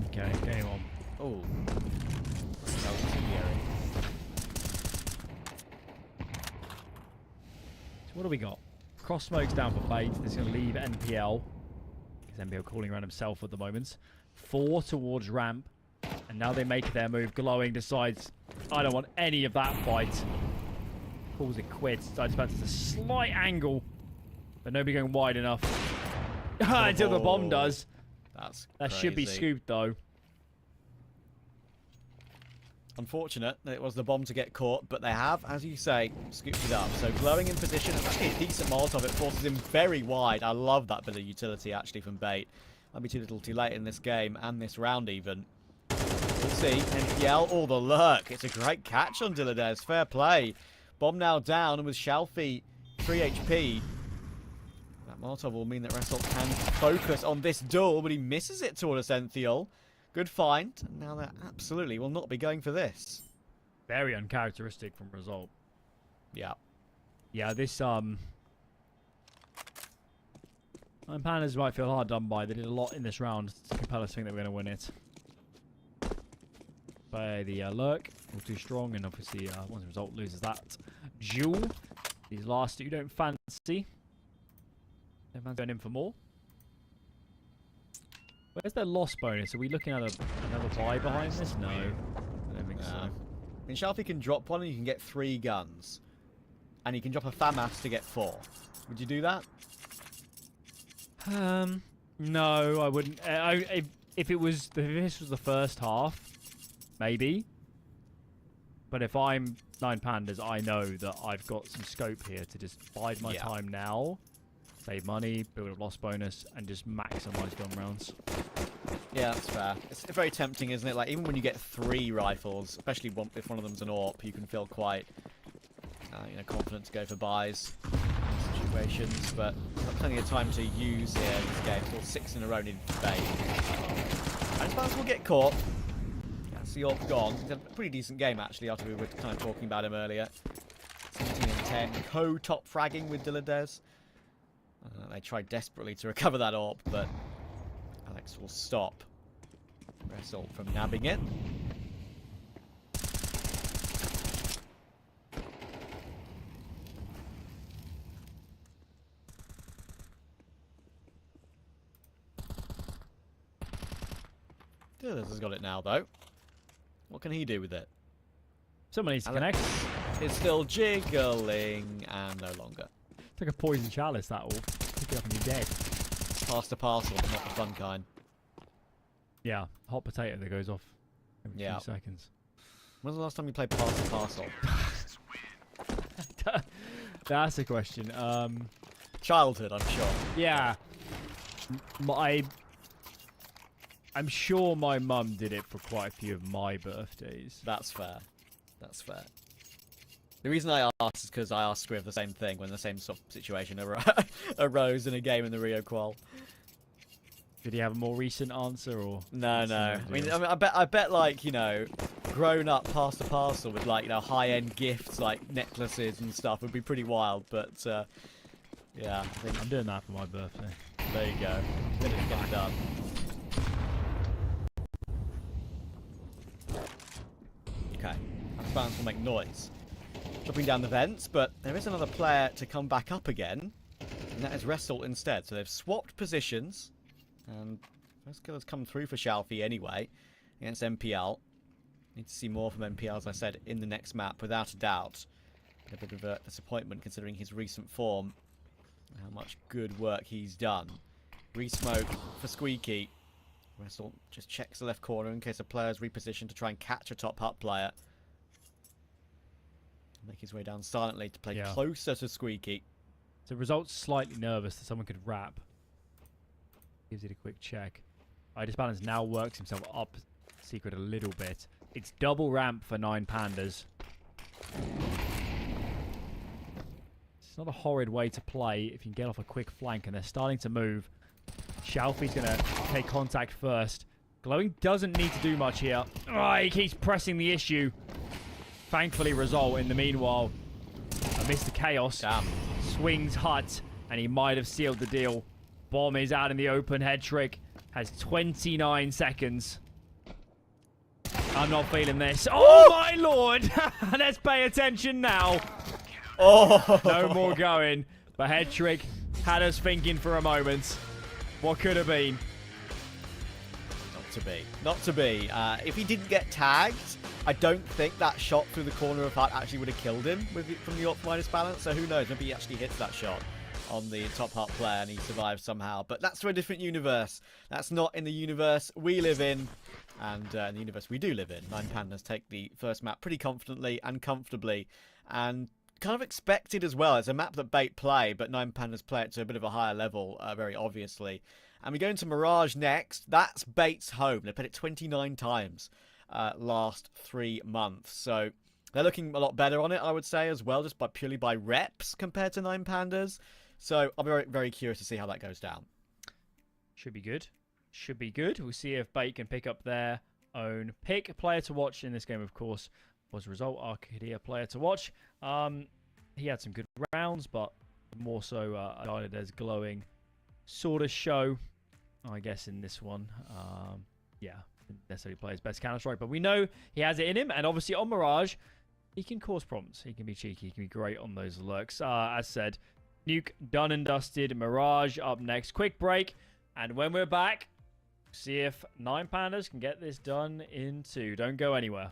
Okay, game on. Oh. So what do we got? Cross smokes down for bait. This is going to leave NPL. Because NPL calling around himself at the moment. 4 towards ramp. And now they make their move. Glowing decides, I don't want any of that fight. Calls it quits. Decides to a slight angle. But nobody going wide enough. Until the bomb does. That should be scooped though. Unfortunate that it was the bomb to get caught, but they have, as you say, scooped it up. So glowing in position, it's actually a decent Molotov. It forces him very wide. I love that bit of utility actually from Bait. Might be too little too late in this game and this round even. We'll see. NPL, oh, the lurk. It's a great catch on Dilladez. Fair play. Bomb now down, and with Shalfie 3 HP, that Molotov will mean that Wrestle can focus on this duel, but he misses it towards Enthiel. Good find. And now they absolutely will not be going for this. Very uncharacteristic from result. Yeah. Yeah, this 9Pandas might feel hard done by. They did a lot in this round to compel us to think that we're going to win it. By the lurk, all too strong, and obviously once the result loses that duel. These last two don't fancy. They're going in for more. Where's their loss bonus? Are we looking at another buy behind this? No. I don't think so. I mean, Shalfie can drop one and you can get 3 guns. And you can drop a FAMAS to get 4. Would you do that? No, I wouldn't. If this was the first half, maybe. But if I'm 9Pandas, I know that I've got some scope here to just bide my time now, save money, build a loss bonus, and just maximize gun rounds. Yeah, that's fair. It's very tempting, isn't it? Like, even when you get 3 rifles, especially if one of them's an AWP, you can feel quite confident to go for buys in situations, but got plenty of time to use here in this game. Still 6 in a row needed to bait. And Spans will get caught. That's the AWP gone. It's a pretty decent game, actually, after we were kind of talking about him earlier. 17 and 10. Co-top fragging with Dilladez. They tried desperately to recover that AWP, but Alex will stop Wrestle from nabbing it. Dilladez has got it now, though. What can he do with it? Someone needs to connect. It's still jiggling and no longer. It's like a poison chalice, that all. Pick it up and you're dead. Pass to parcel, not the fun kind. Yeah, hot potato that goes off every few seconds. When's the last time you played pass to parcel? That's a question. Childhood, I'm sure. Yeah. I'm sure my mum did it for quite a few of my birthdays. That's fair. That's fair. The reason I asked is because I asked Squiv the same thing when the same sort of situation arose in a game in the Rio Qual. Did he have a more recent answer, or? No. I mean, I bet, like, grown up pass to parcel with, like, high-end gifts like necklaces and stuff would be pretty wild. But yeah, I think I'm doing that for my birthday. There you go. Get it done. Okay, fans will make noise. Dropping down the vents, but there is another player to come back up again, and that is Wrestle instead. So they've swapped positions, and first kill has come through for Shalfie anyway, against MPL. Need to see more from MPL, as I said, in the next map, without a doubt. A bit of a disappointment considering his recent form, and how much good work he's done. Re-smoke for Squeaky. Wrestle just checks the left corner in case a player's repositioned to try and catch a top hut player. Make his way down silently to play closer to Squeaky. So results slightly nervous that someone could wrap. Gives it a quick check. Balance now works himself up secret a little bit. It's double ramp for 9Pandas. It's not a horrid way to play if you can get off a quick flank, and they're starting to move. Shalfie's going to take contact first. Glowing doesn't need to do much here. Oh, he keeps pressing the issue. Thankfully, result in the meanwhile. Mr. Chaos swings hut, and he might have sealed the deal. Bomb is out in the open. Head trick has 29 seconds. I'm not feeling this. Oh, my lord! Let's pay attention now. Oh! No more going. But head trick had us thinking for a moment. What could have been? Not to be. Not to be. If he didn't get tagged, I don't think that shot through the corner of hut actually would have killed him from the optimized balance. So who knows? Maybe he actually hits that shot on the top hut player and he survives somehow. But that's for a different universe. That's not in the universe we live in. And in the universe we do live in, 9Pandas take the first map pretty confidently and comfortably. And kind of expected as well. It's a map that Bait play, but 9Pandas play it to a bit of a higher level, very obviously. And we go into Mirage next. That's Bait's home. They played it 29 times last 3 months. So they're looking a lot better on it, I would say, as well, just purely by reps compared to 9Pandas. So I'll be very, very curious to see how that goes down. Should be good. Should be good. We'll see if Bait can pick up their own pick. Player to watch in this game, of course, was Result Arcadia player to watch. He had some good rounds, but more so guided as glowing sort of show, I guess, in this one. Yeah, didn't necessarily play his best Counter-Strike, but we know he has it in him, and obviously on Mirage, he can cause problems. He can be cheeky. He can be great on those lurks. As said, Nuke done and dusted. Mirage up next. Quick break, and when we're back, see if 9Pandas can get this done in 2. Don't go anywhere.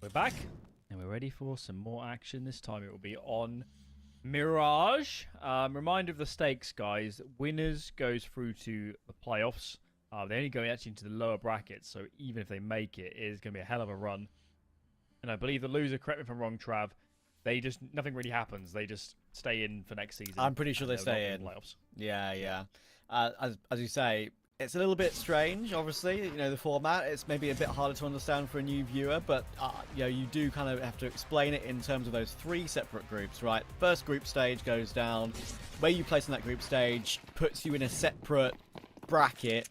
We're back, and we're ready for some more action. This time it will be on Mirage. Reminder of the stakes, guys. Winners goes through to the playoffs. They only go actually into the lower brackets, so even if they make it, it is going to be a hell of a run. And I believe the loser, correct me if I'm wrong, Trav, nothing really happens. They just stay in for next season. I'm pretty sure they stay in. Playoffs. Yeah. As you say, it's a little bit strange, obviously, the format. It's maybe a bit harder to understand for a new viewer, but, you do kind of have to explain it in terms of those 3 separate groups, right? First group stage goes down. Where you place in that group stage puts you in a separate bracket,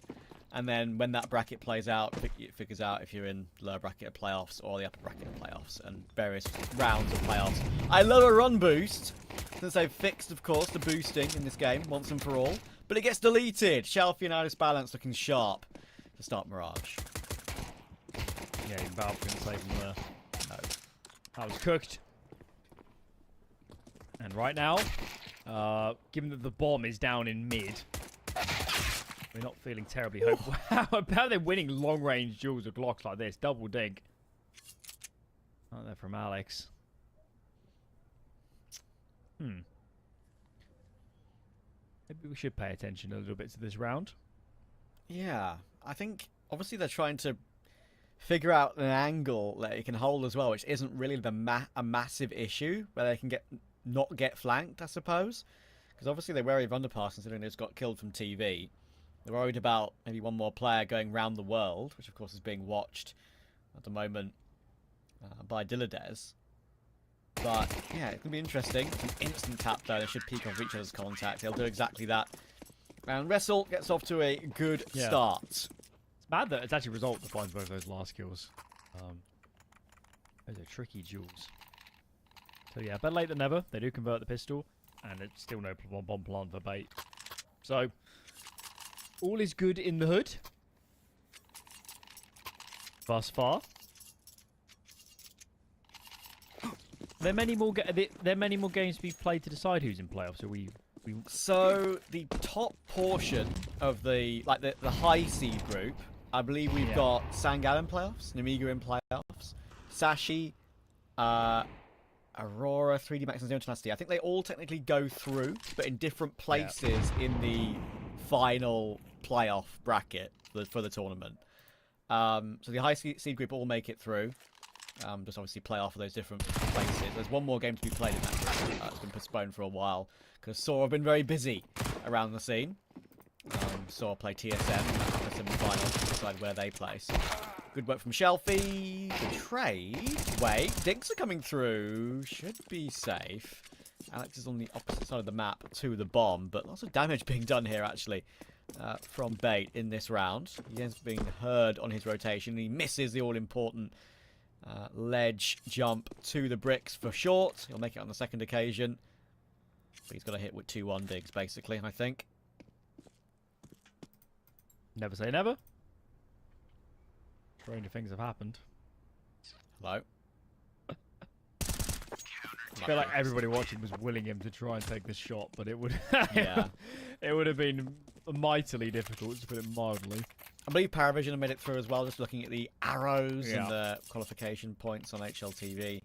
and then when that bracket plays out, it figures out if you're in lower bracket of playoffs or the upper bracket of playoffs, and various rounds of playoffs. I love a run boost, since they've fixed, of course, the boosting in this game, once and for all. But it gets deleted. Shelfie and Alice Balance looking sharp to start Mirage. Yeah, Valve couldn't save him there. No. That was cooked. And right now, given that the bomb is down in mid, we're not feeling terribly hopeful. How about they winning long-range duels with Glocks like this? Double dink. Not there from Alex. Maybe we should pay attention a little bit to this round. Yeah, I think obviously they're trying to figure out an angle that they can hold as well, which isn't really a massive issue, where they can not get flanked, I suppose. Because obviously they're wary of underpass, considering they just got killed from TV. They're worried about maybe one more player going round the world, which of course is being watched at the moment by Dilladez. But yeah, it's going to be interesting. It's an instant tap though. They should peek off each other's contact. They'll do exactly that. And Wrestle gets off to a good start. It's mad that it's actually Result that finds both those last kills. Those are tricky duels. So yeah, better late than never. They do convert the pistol, and it's still no bomb plant for bait. So all is good in the hood thus far. There are many more games to be played to decide who's in playoffs. So the top portion of the high seed group, I believe we've got Sangal in playoffs, Namiga in playoffs, Sashi, Aurora, 3D Max, and Zero Tenacity. I think they all technically go through, but in different places in the final playoff bracket for the tournament. So the high seed group all make it through. Just obviously play off of those different places. There's one more game to be played in that group. It's been postponed for a while because SOAR have been very busy around the scene. SOAR play TSM in the semi-final to decide where they place. Good work from Shelfie. Good trade. Wait, Dinks are coming through. Should be safe. Alex is on the opposite side of the map to the bomb, but lots of damage being done here actually from Bait in this round. He is being heard on his rotation. He misses the all-important ledge jump to the bricks for short. He'll make it on the second occasion. But he's got to hit with 2-1 digs, basically, I think. Never say never. Stranger things have happened. Hello. I feel like everybody watching was willing him to try and take this shot, but it would it would have been mightily difficult, to put it mildly. I believe Paravision have made it through as well, just looking at the arrows and the qualification points on HLTV.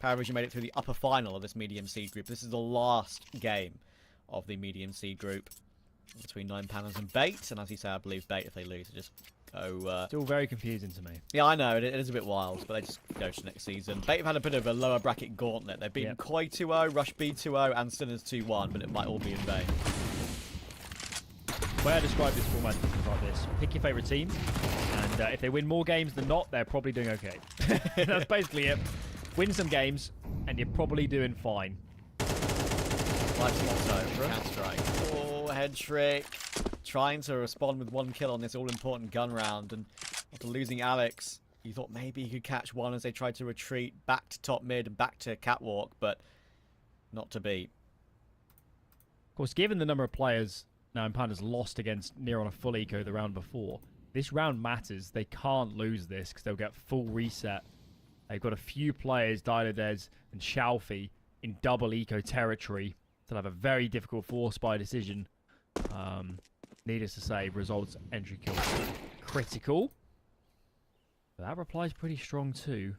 Paravision made it through the upper final of this medium seed group. This is the last game of the medium seed group between 9Pandas and Bait. And as you say, I believe Bait, if they lose, they just go... Still very confusing to me. Yeah, I know. It is a bit wild, but they just go to next season. Bait have had a bit of a lower bracket gauntlet. They've beaten Koi 2-0, Rush B 2-0, and Sinners 2-1, but it might all be in vain. The way I describe this format is like this. Pick your favourite team, and if they win more games than not, they're probably doing okay. That's basically it. Win some games, and you're probably doing fine. Life's motto, Counter-Strike. Oh, head trick. Trying to respond with 1 kill on this all-important gun round, and after losing Alex, you thought maybe he could catch one as they tried to retreat back to top mid and back to catwalk, but not to be. Of course, given the number of players 9Pandas lost against Near on a full eco the round before, this round matters. They can't lose this because they'll get full reset. They've got a few players, Dilladez and Shalfie, in double eco territory. They'll have a very difficult force by decision. Needless to say, Results entry kill critical. But that reply's pretty strong too.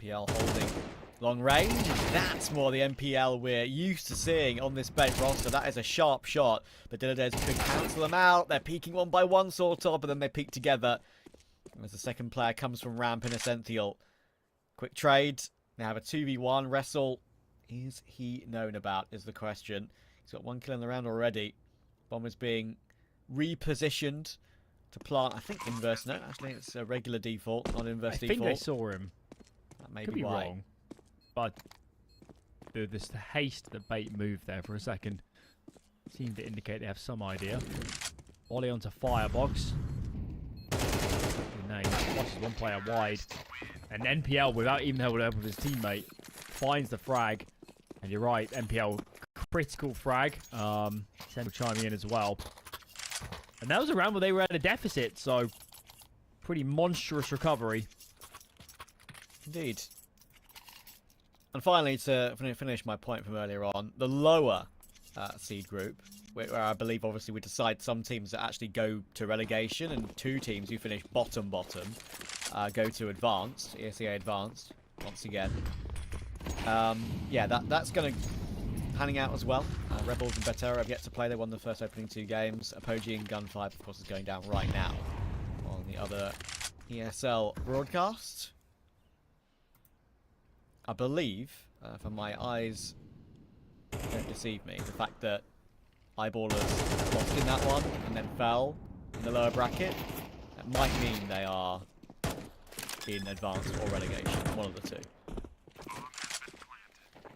NPL holding long range. That's more the NPL we're used to seeing on this bait roster. That is a sharp shot, but Dilladeres could cancel them out. They're peeking one by one, sort of, but then they peek together. As the second player comes from ramp in Essential. Quick trade. They have a 2v1 wrestle. Is he known about is the question. He's got 1 kill in the round already. Bomb is being repositioned to plant, I think, inverse. No, actually, it's a regular default, not inverse default. I think they saw him. That may Could be be why. wrong. But the haste that bait moved there for a second seemed to indicate they have some idea. Ollie onto Firebox. Watches one player wide. And NPL, without even having to help with his teammate, finds the frag. And you're right, NPL critical frag. Send chiming in as well. And that was a round where they were at a deficit, so pretty monstrous recovery. Indeed. And finally, to finish my point from earlier on, the lower seed group, where I believe obviously we decide some teams that actually go to relegation and 2 teams who finish bottom go to advanced, ESEA advanced, once again. Yeah, that's going to panning out as well. Rebels and Betera have yet to play. They won the first opening 2 games. Apogee and Gun5, of course, is going down right now on the other ESL broadcast. I believe, for my eyes don't deceive me, the fact that Eyeballers lost in that one and then fell in the lower bracket, that might mean they are in advanced or relegation, one of the 2.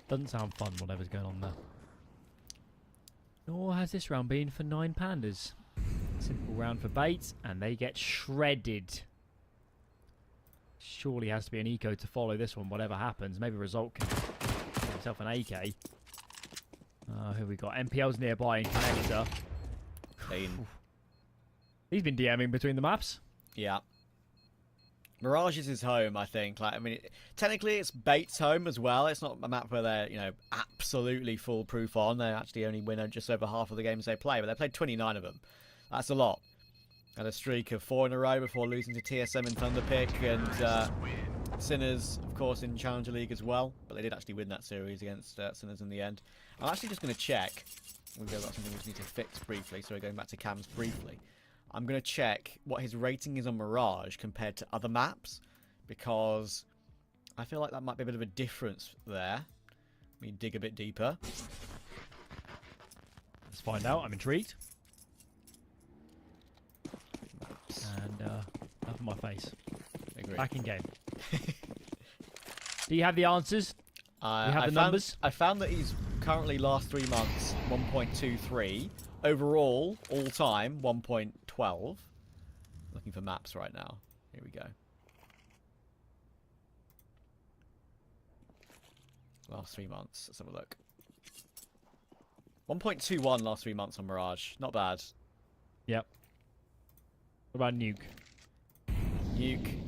Doesn't sound fun, whatever's going on there. Nor has this round been for 9Pandas. Simple round for Bates, and they get shredded. Surely has to be an eco to follow this one, whatever happens. Maybe Result can get himself an AK. Who we got? NPL's nearby in Connector. He's been DMing between the maps. Yeah. Mirage is his home, I think. Like, I mean, technically it's Bates' home as well. It's not a map where they're, you know, absolutely foolproof on. They actually only win just over half of the games they play, but they played 29 of them. That's a lot. Had a streak of 4 in a row before losing to TSM in Thunderpick and Sinners, of course, in Challenger League as well. But they did actually win that series against Sinners in the end. I'm actually just going to check. We've got something we just need to fix briefly, so we're going back to Cam's briefly. I'm going to check what his rating is on Mirage compared to other maps, because I feel like that might be a bit of a difference there. Let me dig a bit deeper. Let's find out. I'm intrigued. And up in my face. Agree. Back in game. Do you have the answers? Do you have the numbers? I found that he's currently last 3 months 1.23. Overall, all time 1.12. Looking for maps right now. Here we go. Last 3 months. Let's have a look. 1.21 last 3 months on Mirage. Not bad. Yep. What about Nuke? Nuke.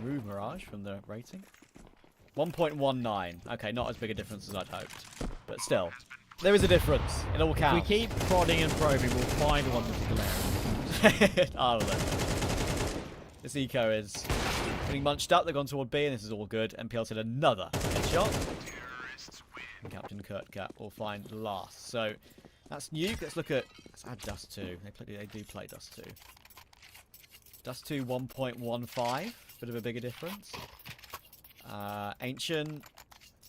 Remove Mirage from the rating. 1.19. Okay, not as big a difference as I'd hoped. But still, there is a difference. It all counts. If we keep prodding and probing, we'll find one that's glaring. I don't know. This eco is getting munched up. They've gone toward B, and this is all good. MPL hit another headshot. And Captain Kurtcat will find last. So that's Nuke. Let's add Dust 2. They do play Dust 2. Dust 2 1.15. Bit of a bigger difference. Ancient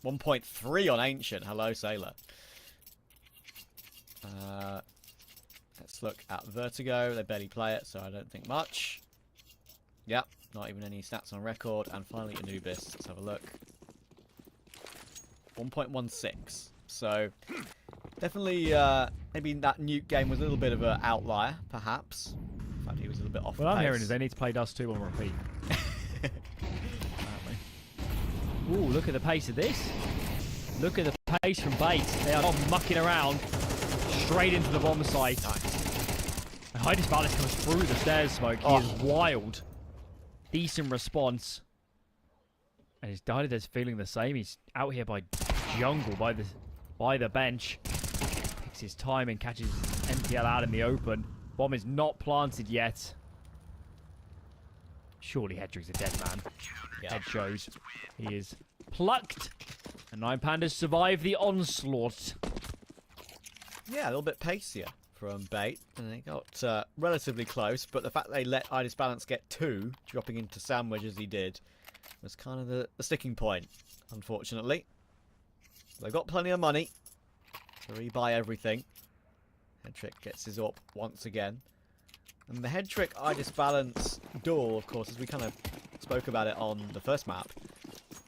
1.3 on Ancient. Hello, Sailor. Let's look at Vertigo. They barely play it, so I don't think much. Yep, not even any stats on record. And finally, Anubis. Let's have a look. 1.16. So definitely, maybe that Nuke game was a little bit of an outlier, perhaps. In fact, he was a little bit off. What I'm hearing is they need to play Dust 2 on repeat. Ooh, look at the pace of this. Look at the pace from Bates. They are not mucking around. Straight into the bomb site. Nice. And Hydus Ballas comes through the stairs smoke. He is wild. Decent response. And his Dida's is feeling the same. He's out here by jungle, by the bench. Takes his time and catches NPL out in the open. Bomb is not planted yet. Surely Hedrick's a dead man. Yeah. Head shows. He is plucked. And 9Pandas survive the onslaught. Yeah, a little bit pacier from Bait, and they got relatively close, but the fact they let Idis Balance get 2, dropping into Sandwich as he did, was kind of the sticking point, unfortunately. They've got plenty of money to rebuy everything. Hedrick gets his AWP once again. And the Hedrick Idis Balance duel, of course, as we kind of spoke about it on the first map,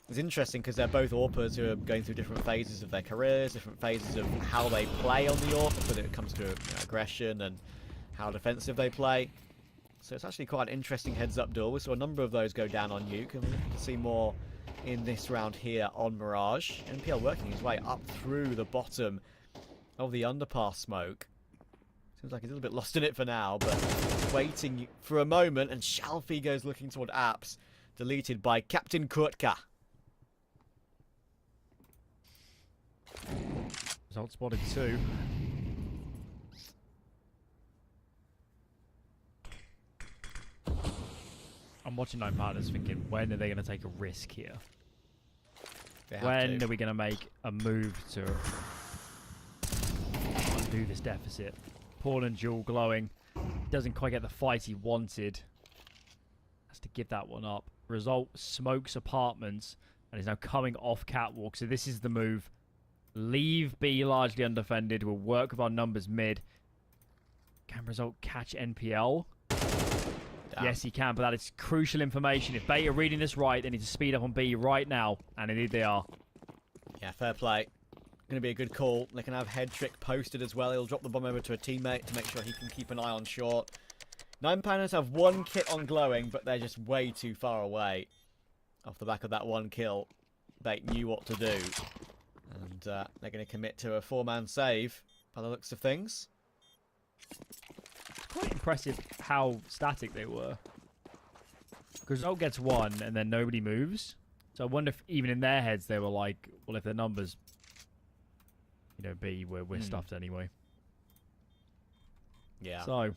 is interesting because they're both AWPers who are going through different phases of their careers, different phases of how they play on the AWP, when it comes to aggression and how defensive they play. So it's actually quite an interesting heads-up duel. We saw a number of those go down on Nuke, and we're looking to see more in this round here on Mirage. NPL working his way up through the bottom of the underpass smoke. Seems like he's a little bit lost in it for now, but waiting for a moment, and Shalfie goes looking toward apps, deleted by Captain Kurtka. Result spotted 2. I'm watching 9Pandas thinking, when are they going to take a risk here? When are we going to make a move to undo this deficit? Paul and Jewel glowing. Doesn't quite get the fight he wanted. Has to give that one up. Result smokes apartments and is now coming off catwalk. So this is the move. Leave B largely undefended. We'll work with our numbers mid. Can Result catch NPL? Damn. Yes, he can, but that is crucial information. If Bait are reading this right, they need to speed up on B right now. And indeed they are. Yeah, fair play. Going to be a good call. They can have Hedrick posted as well. He'll drop the bomb over to a teammate to make sure he can keep an eye on short. 9Pandas have 1 kit on glowing, but they're just way too far away. Off the back of that 1 kill, Bait knew what to do. And they're going to commit to a 4-man save by the looks of things. It's quite impressive how static they were. Because Result gets 1 and then nobody moves. So I wonder if even in their heads they were like, well, if their numbers, you know, B, we're stuffed anyway. Yeah. So,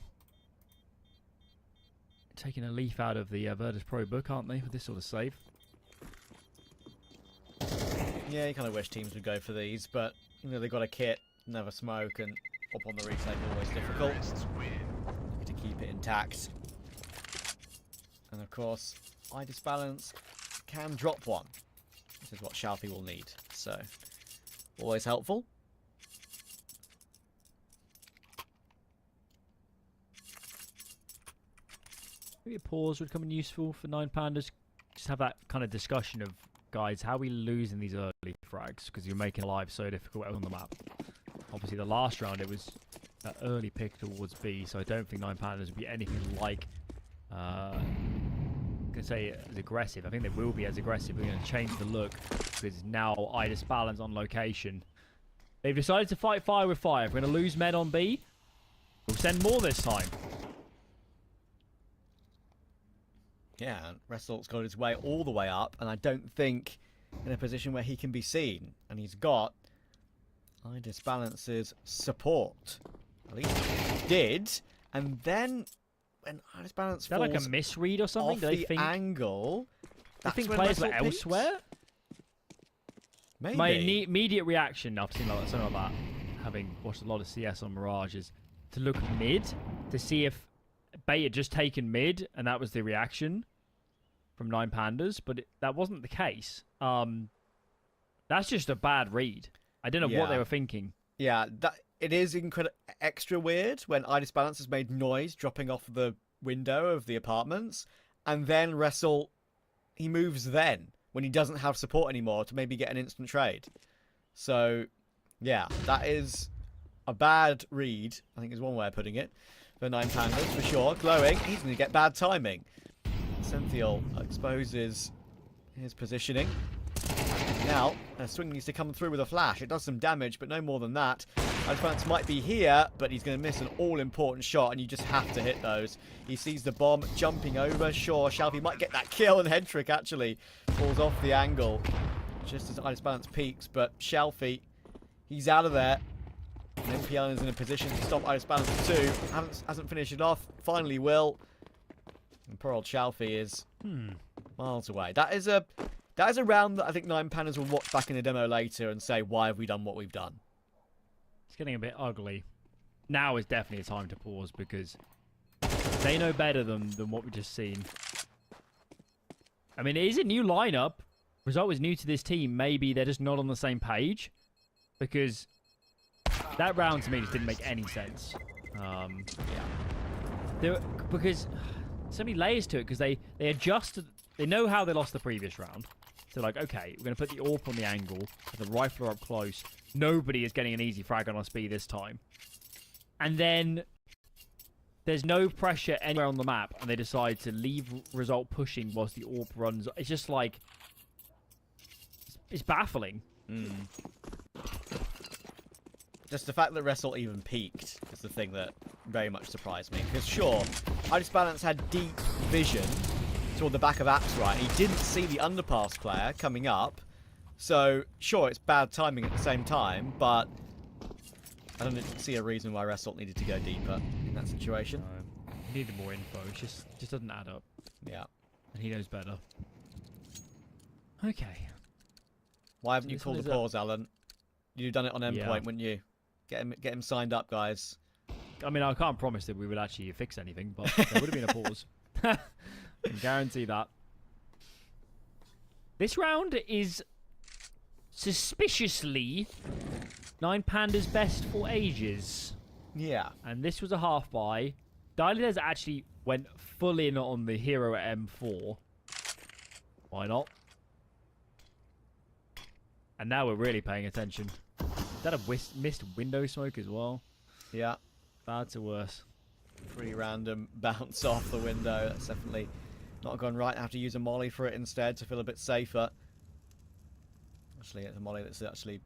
taking a leaf out of the Virtus Pro book, aren't they, with this sort of save? Yeah, you kind of wish teams would go for these, but you know they've got a kit, never smoke, and up on the retake always difficult. To keep it intact. And of course, Idis Balance can drop 1. This is what Shalfie will need, so always helpful. Maybe a pause would come in useful for 9Pandas. Just have that kind of discussion of, guys, how are we losing these early frags? Because you're making life so difficult on the map. Obviously, the last round, it was that early pick towards B, so I don't think 9Pandas would be anything like, I'm going to say as aggressive. I think they will be as aggressive. We're going to change the look because now Idis Balance on location. They've decided to fight fire with fire. If we're going to lose men on B, we'll send more this time. Yeah, Ressalt's got his way all the way up, and I don't think in a position where he can be seen. And he's got Idis Balance's support. At least he did. And then when Idis Balance Is that falls like a misread or something? off Do they the think, angle, I think when players were Resselt peaks? elsewhere? Maybe. My immediate reaction after seeing something like that, having watched a lot of CS on Mirage, is to look mid to see if Bait had just taken mid, and that was the reaction from 9Pandas, but that wasn't the case. That's just a bad read. I don't know what they were thinking. Yeah, it is extra weird when Idis Balance has made noise dropping off the window of the apartments, and then Resselt, he moves then when he doesn't have support anymore to maybe get an instant trade. So, yeah, that is a bad read, I think is one way of putting it, for 9Pandas for sure. Glowing, he's going to get bad timing. Cynthial exposes his positioning. Now, a swing needs to come through with a flash. It does some damage, but no more than that. Idis Balance might be here, but he's going to miss an all-important shot, and you just have to hit those. He sees the bomb jumping over. Sure, Shalfie might get that kill, and Hedrick actually falls off the angle just as Idis Balance peaks, but Shalfie, he's out of there. And NPL is in a position to stop Idis Balance too. Hasn't finished it off. Finally will. And poor old Chalfie is miles away. That is a round that I think 9Pandas will watch back in the demo later and say, why have we done what we've done? It's getting a bit ugly. Now is definitely a time to pause because they know better than what we've just seen. I mean, it is a new lineup. Result is new to this team. Maybe they're just not on the same page because that round to me just didn't make any sense. Because so many layers to it because they adjusted. They know how they lost the previous round. So like, okay, we're going to put the AWP on the angle, have the rifler up close. Nobody is getting an easy frag on our speed this time. And then there's no pressure anywhere on the map, and they decide to leave Result pushing whilst the AWP runs. It's just like, it's baffling. Just the fact that Result even peaked is the thing that very much surprised me. Because sure, iDisbalance had deep vision toward the back of apps, right? He didn't see the underpass player coming up. So, sure, it's bad timing at the same time, but I don't see a reason why Result needed to go deeper in that situation. No, he needed more info. It just doesn't add up. Yeah. And he knows better. Okay. Why haven't you called the pause, Alan? You'd have done it on endpoint, Yeah. wouldn't you? Get him signed up, guys. I mean, I can't promise that we would actually fix anything, but there would have been a pause. I can guarantee that. This round is suspiciously 9Pandas best for ages. Yeah. And this was a half buy. Dialydez actually went full in on the hero at M4. Why not? And now we're really paying attention. Is that a missed window smoke as well? Yeah. Bad to worse. Pretty random bounce off the window. That's definitely not gone right. I have to use a molly for it instead to feel a bit safer. Actually, it's a molly that's actually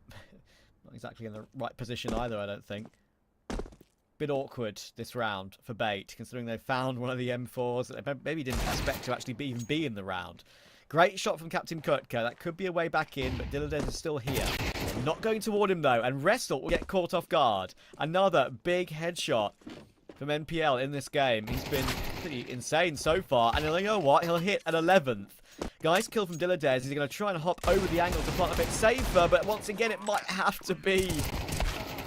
not exactly in the right position either, I don't think. Bit awkward this round for Bait, considering they found one of the M4s that they maybe didn't expect to actually even be in the round. Great shot from Captain Kutka. That could be a way back in, but Diladez is still here. Not going toward him, though, and Restal will get caught off guard. Another big headshot from NPL in this game. He's been pretty insane so far, and you know what? He'll hit at 11th. Nice kill from Diladez. He's going to try and hop over the angle to plant a bit safer, but once again, it might have to be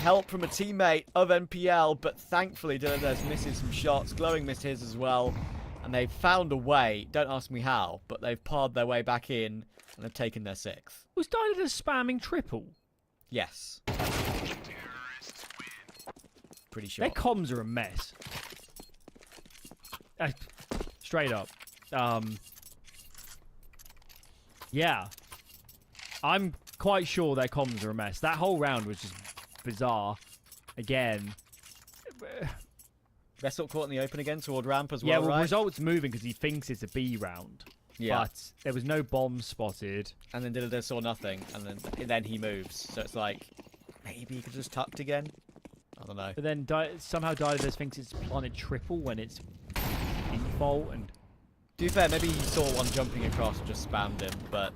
help from a teammate of NPL, but thankfully Diladez misses some shots. Glowing missed his as well. And they've found a way, don't ask me how, but they've parred their way back in and have taken their 6th. Was Dialydez spamming triple? Yes. Pretty sure. Their comms are a mess. Straight up. Yeah. I'm quite sure their comms are a mess. That whole round was just bizarre. Again. Result caught in the open again toward ramp as well, yeah, well, right? Result's moving because he thinks it's a B round. Yeah. But there was no bomb spotted. And then Diladez saw nothing, and then he moves. So it's like, maybe he could just tucked again? I don't know. But then somehow Dialydez thinks it's planted triple when it's default. And to be fair, maybe he saw one jumping across and just spammed him, but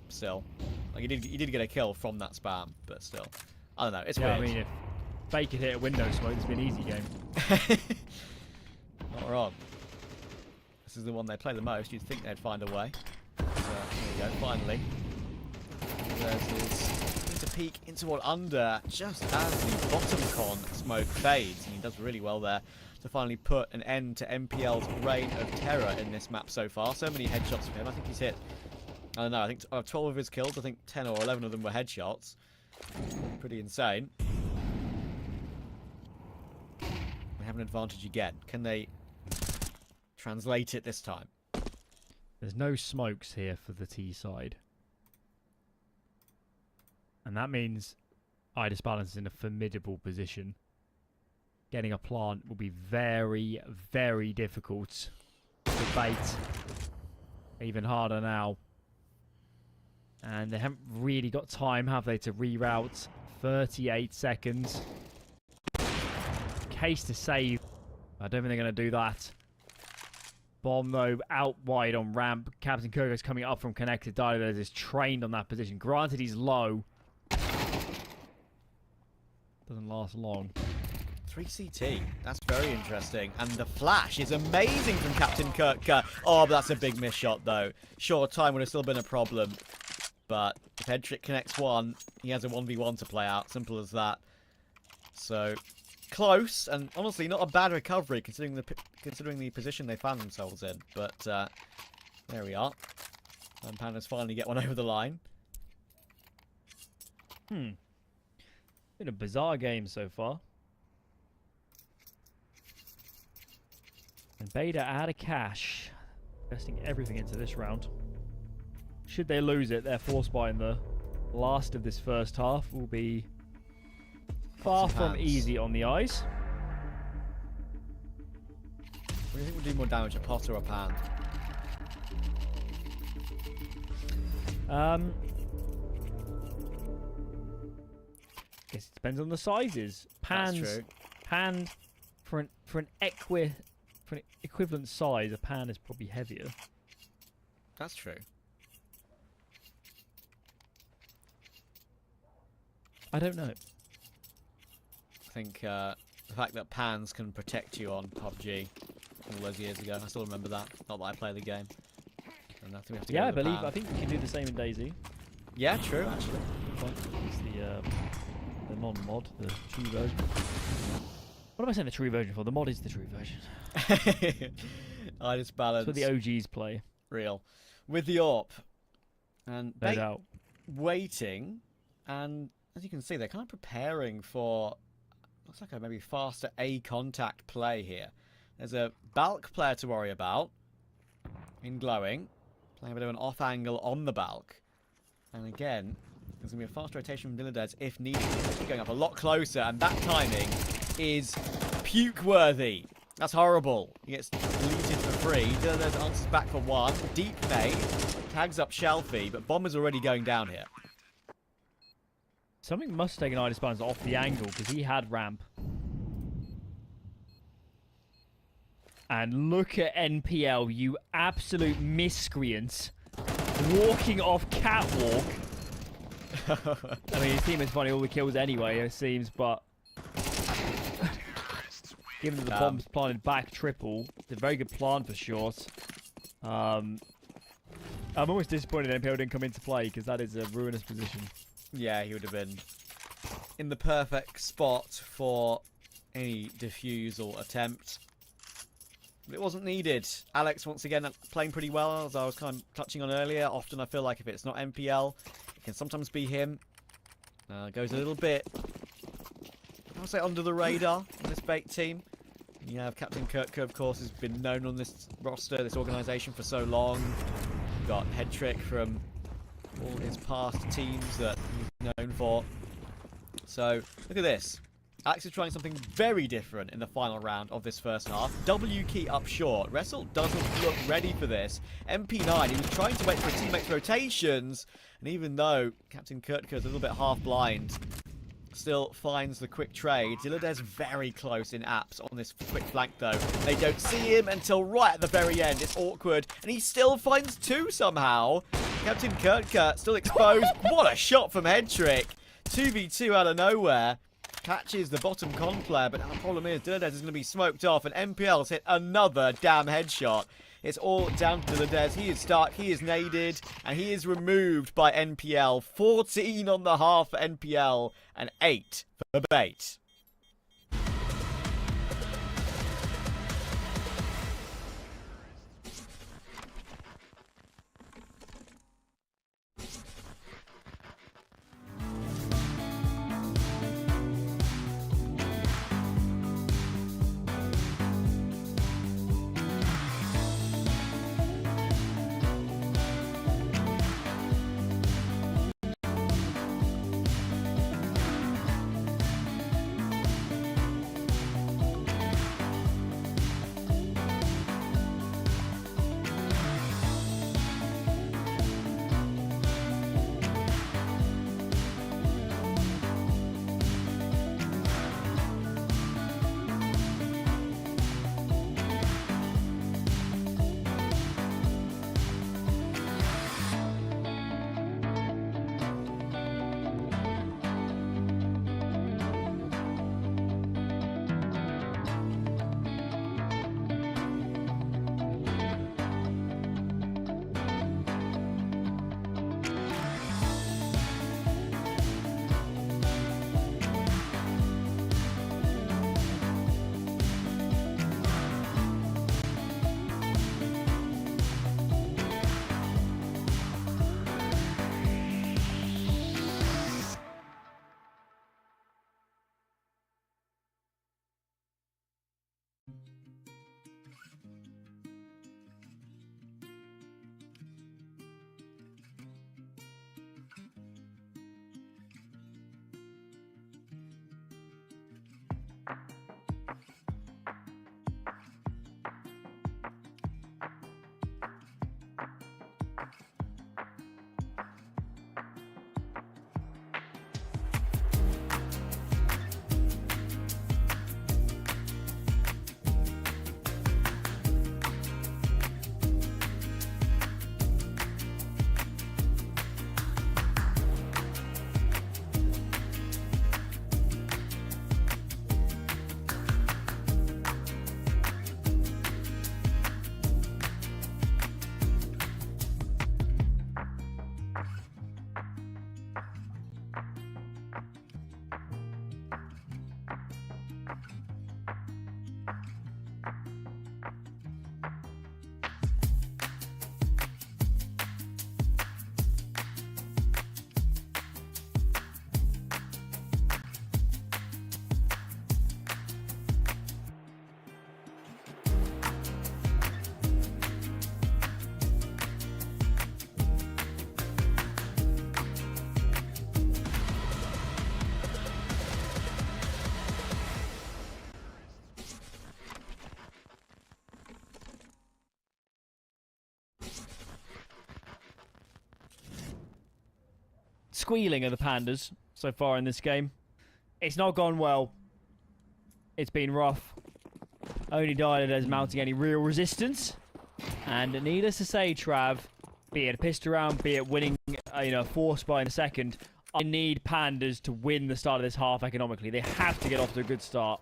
still. Like, he did get a kill from that spam, but still. I don't know, it's weird. I mean, if Fake could hit a window smoke, it's been an easy game. Not wrong. This is the one they play the most. You'd think they'd find a way. So, there we go, finally. There's his to peek into what under just as the bottom con smoke fades. And he does really well there to finally put an end to MPL's reign of terror in this map so far. So many headshots from him. I think he's hit, I don't know, I think 12 of his kills, I think 10 or 11 of them were headshots. Pretty insane. They have an advantage again. Can they translate it this time? There's no smokes here for the T side. And that means iDisbalance is in a formidable position. Getting a plant will be very, very difficult to bait. Even harder now. And they haven't really got time, have they, to reroute. 38 seconds. Case to save. I don't think they're going to do that. Bomb, though, out wide on ramp. Captain Kurgo's coming up from connected. Dialydez is trained on that position. Granted, he's low. Doesn't last long. 3CT. That's very interesting. And the flash is amazing from Captain Kurtka. Oh, but that's a big miss shot, though. Sure, time would have still been a problem. But if Headtrick connects one, he has a 1v1 to play out. Simple as that. So, close. And honestly, not a bad recovery considering the position they found themselves in. But there we are. 9Pandas finally get one over the line. Been a bizarre game so far. And Beta out of cash. Investing everything into this round. Should they lose it, their force buy in the last of this first half will be far from easy on the eyes. What do you think would do more damage, a pot or a pan? Guess it depends on the sizes. Pans, That's true. pan for an equivalent size, a pan is probably heavier. That's true. I don't know. I think the fact that pans can protect you on PUBG all those years ago, I still remember that. Not that I play the game. And I think we have to go Yeah, I with the believe. pan. I think you can do the same in DayZ. Yeah, true, actually. Good point. It's the non-mod, the true version. What am I saying the true version for? The mod is the true version. I just balance. That's what the OGs play. Real. With the AWP. And No doubt. waiting. And as you can see, they're kind of preparing for, looks like a maybe faster A contact play here. There's a Balk player to worry about in glowing. Playing a bit of an off angle on the Balk. And again, there's going to be a fast rotation from Dilladez if needed. It's going up a lot closer, and that timing is puke-worthy. That's horrible. He gets deleted for free. Dilladez answers back for one. Deep nade. Tags up Shelfie, but Bomber's already going down here. Something must have taken Idispan's off the angle because he had ramp. And look at NPL, you absolute miscreants. Walking off catwalk. I mean, his team is finding all the kills anyway, it seems, but given that the bomb's planted back triple, it's a very good plan for short. I'm almost disappointed NPL didn't come into play because that is a ruinous position. Yeah, he would have been in the perfect spot for any defusal attempt. But it wasn't needed. Alex, once again, playing pretty well, as I was kind of touching on earlier. Often I feel like if it's not NPL, it can sometimes be him. Goes a little bit, I would say, under the radar on this bait team. You have Captain Kurtka, of course, has been known on this roster, this organisation for so long. You've got Headtrick from all his past teams that he's known for. So, look at this. Alex is trying something very different in the final round of this first half. W key up short. Wrestle doesn't look ready for this. MP9, he was trying to wait for his teammates' rotations, and even though Captain Kurtka is a little bit half blind, still finds the quick trade. Dilladez very close in apps on this quick flank though. They don't see him until right at the very end. It's awkward, and he still finds two somehow. Captain Kurtka still exposed. What a shot from Headtrick. 2v2 out of nowhere. Catches the bottom con player, but the problem is Dilladez is going to be smoked off, and NPL's hit another damn headshot. It's all down to Dilladez. He is stuck, he is naded, and he is removed by NPL. 14 on the half for NPL, and 8 for bait. Squealing of the Pandas so far in this game. It's not gone well. It's been rough. Only died as mounting any real resistance. And needless to say, Trav, be it a pissed around, be it winning, force by in a second, I need Pandas to win the start of this half economically. They have to get off to a good start.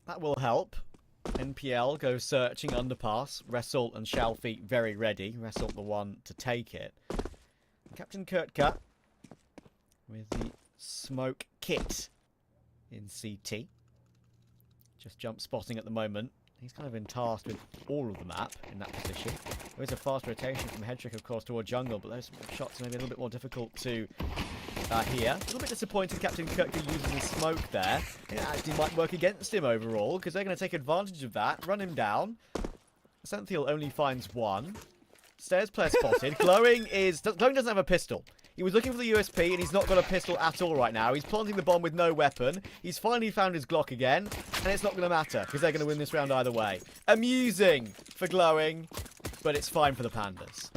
That will help. NPL goes searching underpass. Result and Shalfeet very ready. Result the one to take it. Captain Kurtka with the smoke kit in CT. Just jump spotting at the moment. He's kind of been tasked with all of the map in that position. There is a fast rotation from Hedrick, of course, toward jungle, but those shots are maybe a little bit more difficult to hear. A little bit disappointed Captain Kurtka using the smoke there. It actually might work against him overall, because they're going to take advantage of that, run him down. Senthiel only finds one. Stairs player spotted. Glowing doesn't have a pistol. He was looking for the USP and he's not got a pistol at all right now. He's planting the bomb with no weapon. He's finally found his Glock again. And it's not going to matter because they're going to win this round either way. Amusing for Glowing, but it's fine for the Pandas.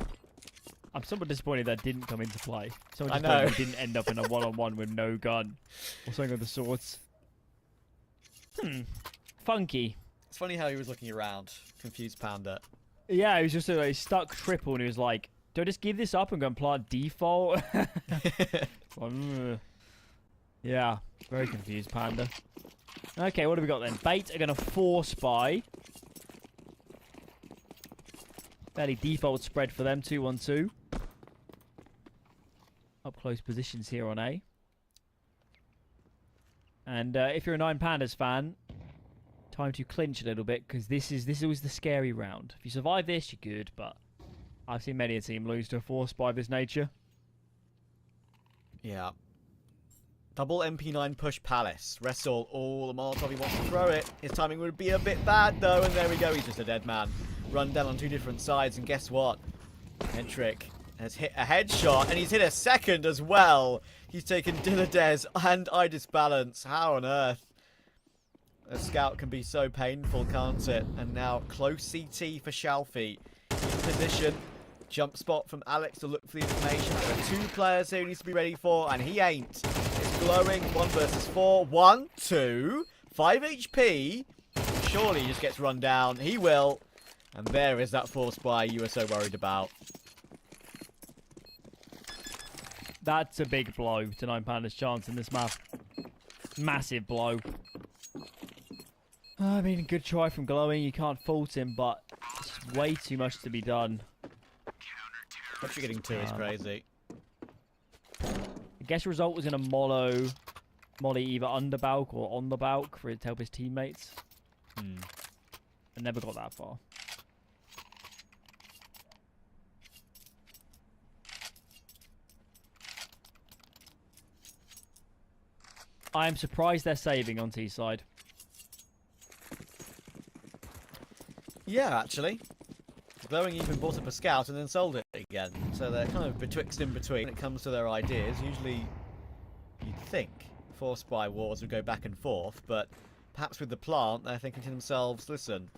I'm somewhat disappointed that didn't come into play. Somewhat I disappointed know. he didn't end up in a one-on-one with no gun. Or something of the sorts. Funky. It's funny how he was looking around. Confused Panda. Yeah, he was just a stuck triple and he was like, do I just give this up and go and plant default? Yeah, very confused Panda. Okay, what have we got then? Bait are going to force by. Fairly default spread for them, 2-1-2. Up close positions here on A. And if you're a 9Pandas fan, time to clinch a little bit because this is always the scary round. If you survive this, you're good, but I've seen many a team lose to a force by this nature. Yeah. Double MP9 push Palace. Wrestle all the Molotov. He wants to throw it. His timing would be a bit bad though, and there we go. He's just a dead man. Run down on two different sides, and guess what? Hedrick has hit a headshot, and he's hit a second as well. He's taken Dilladez and I Disbalance. How on earth? A scout can be so painful, can't it? And now close CT for Shalfeet. In position. Jump spot from Alex to look for the information. There are two players here he needs to be ready for, and he ain't. It's Glowing. 1 versus 4. 1, 2. 5 HP. Surely he just gets run down. He will. And there is that force buy you were so worried about. That's a big blow to 9Pandas' chance in this map. Massive blow. I mean, good try from Glowing. You can't fault him, but it's way too much to be done. What you're getting to is crazy. I guess result was going to molly either under Balk or on the Balk for it to help his teammates. I never got that far. I am surprised they're saving on T side. Yeah, actually. Glowing even bought up a scout and then sold it again. So they're kind of betwixt in between when it comes to their ideas. Usually, you'd think 4 spy wars would go back and forth, but perhaps with the plant, they're thinking to themselves, listen,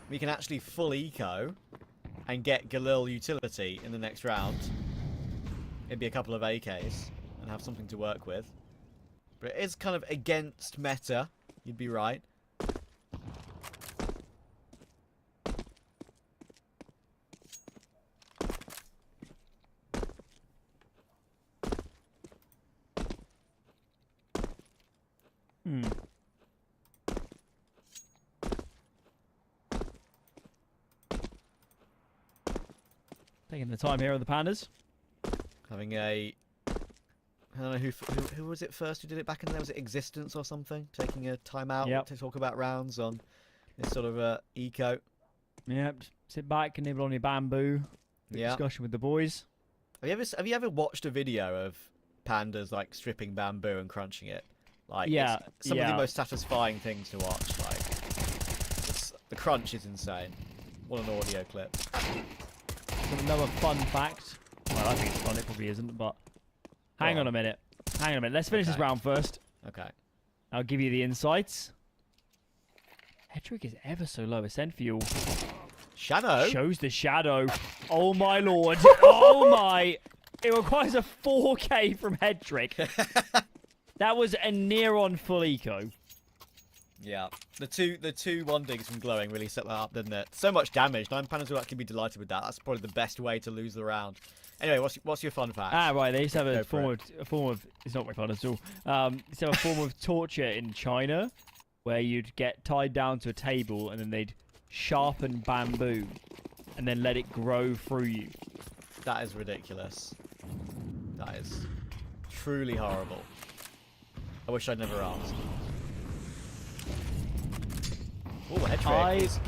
we can actually full eco and get Galil utility in the next round. It'd be a couple of AKs and have something to work with. But it is kind of against meta, you'd be right. Taking the time here on the Pandas. Having a... I don't know who was it first who did it back in there? Was it Existence or something? Taking a timeout to talk about rounds on this sort of eco. Yep. Sit back and nibble on your bamboo. Discussion with the boys. Have you ever watched a video of pandas like stripping bamboo and crunching it? Like, it's some of the most satisfying things to watch. Like, the crunch is insane. What an audio clip. Another fun fact. Well, I think it's fun. It probably isn't, but hang on a minute. Hang on a minute. Let's finish this round first. Okay. I'll give you the insights. Hetrick is ever so low. Ascent fuel. Shadow? Shows the shadow. Oh my lord. Oh my. It requires a 4K from Hetrick. That was a near on full eco. Yeah. The two one digs from glowing really set that up, didn't it? So much damage. 9Pandas will actually be delighted with that. That's probably the best way to lose the round. Anyway, what's your fun fact? Ah, right. They used to have a form of. It's not very fun at all. Used to have a form of torture in China, where you'd get tied down to a table and then they'd sharpen bamboo, and then let it grow through you. That is ridiculous. That is truly horrible. I wish I'd never asked. Oh, Hetrick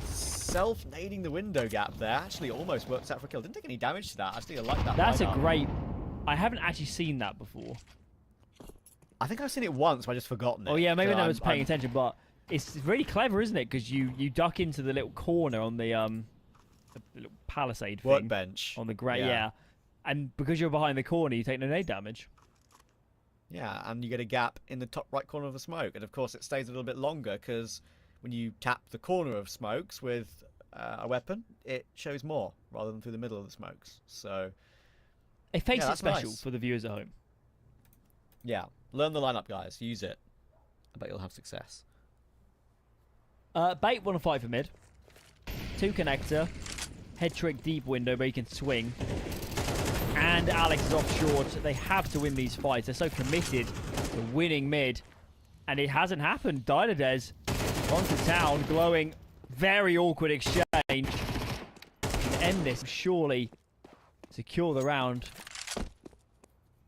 self-nading the window gap there. Actually almost works out for a kill. Didn't take any damage to that. Actually, I like that. That's a great... I haven't actually seen that before. I think I've seen it once, but I just forgotten it. Oh yeah, maybe I was paying attention, but it's really clever, isn't it? Because you duck into the little corner on the little palisade thing. Workbench. On the yeah. And because you're behind the corner, you take no nade damage. Yeah, and you get a gap in the top right corner of the smoke. And of course, it stays a little bit longer because when you tap the corner of smokes with a weapon, it shows more rather than through the middle of the smokes. So it makes it special for the viewers at home. Yeah, learn the lineup, guys. Use it. I bet you'll have success. Bait 105 for mid. 2 connector. Head trick deep window where you can swing. And Alex is off short. They have to win these fights. They're so committed to winning mid. And it hasn't happened. Dynades onto town, glowing. Very awkward exchange. Can end this. Surely secure the round.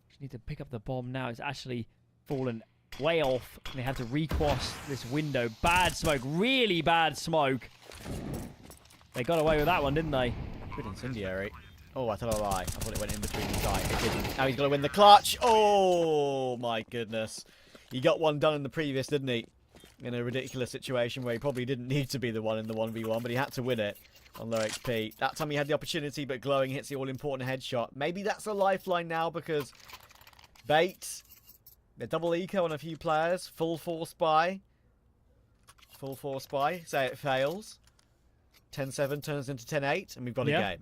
Just need to pick up the bomb now. It's actually fallen way off. And they have to recross this window. Bad smoke. Really bad smoke. They got away with that one, didn't they? Good incendiary. Oh, I thought I lied. I thought it went in between the side. It didn't. Now he's got to win the clutch. Oh, my goodness. He got one done in the previous, didn't he? In a ridiculous situation where he probably didn't need to be the one in the 1v1, but he had to win it on low XP. That time he had the opportunity, but glowing hits the all-important headshot. Maybe that's a lifeline now because Bait, the double eco on a few players, full 4 spy. Full 4 spy. Say it fails. 10-7 turns into 10-8, and we've got a game.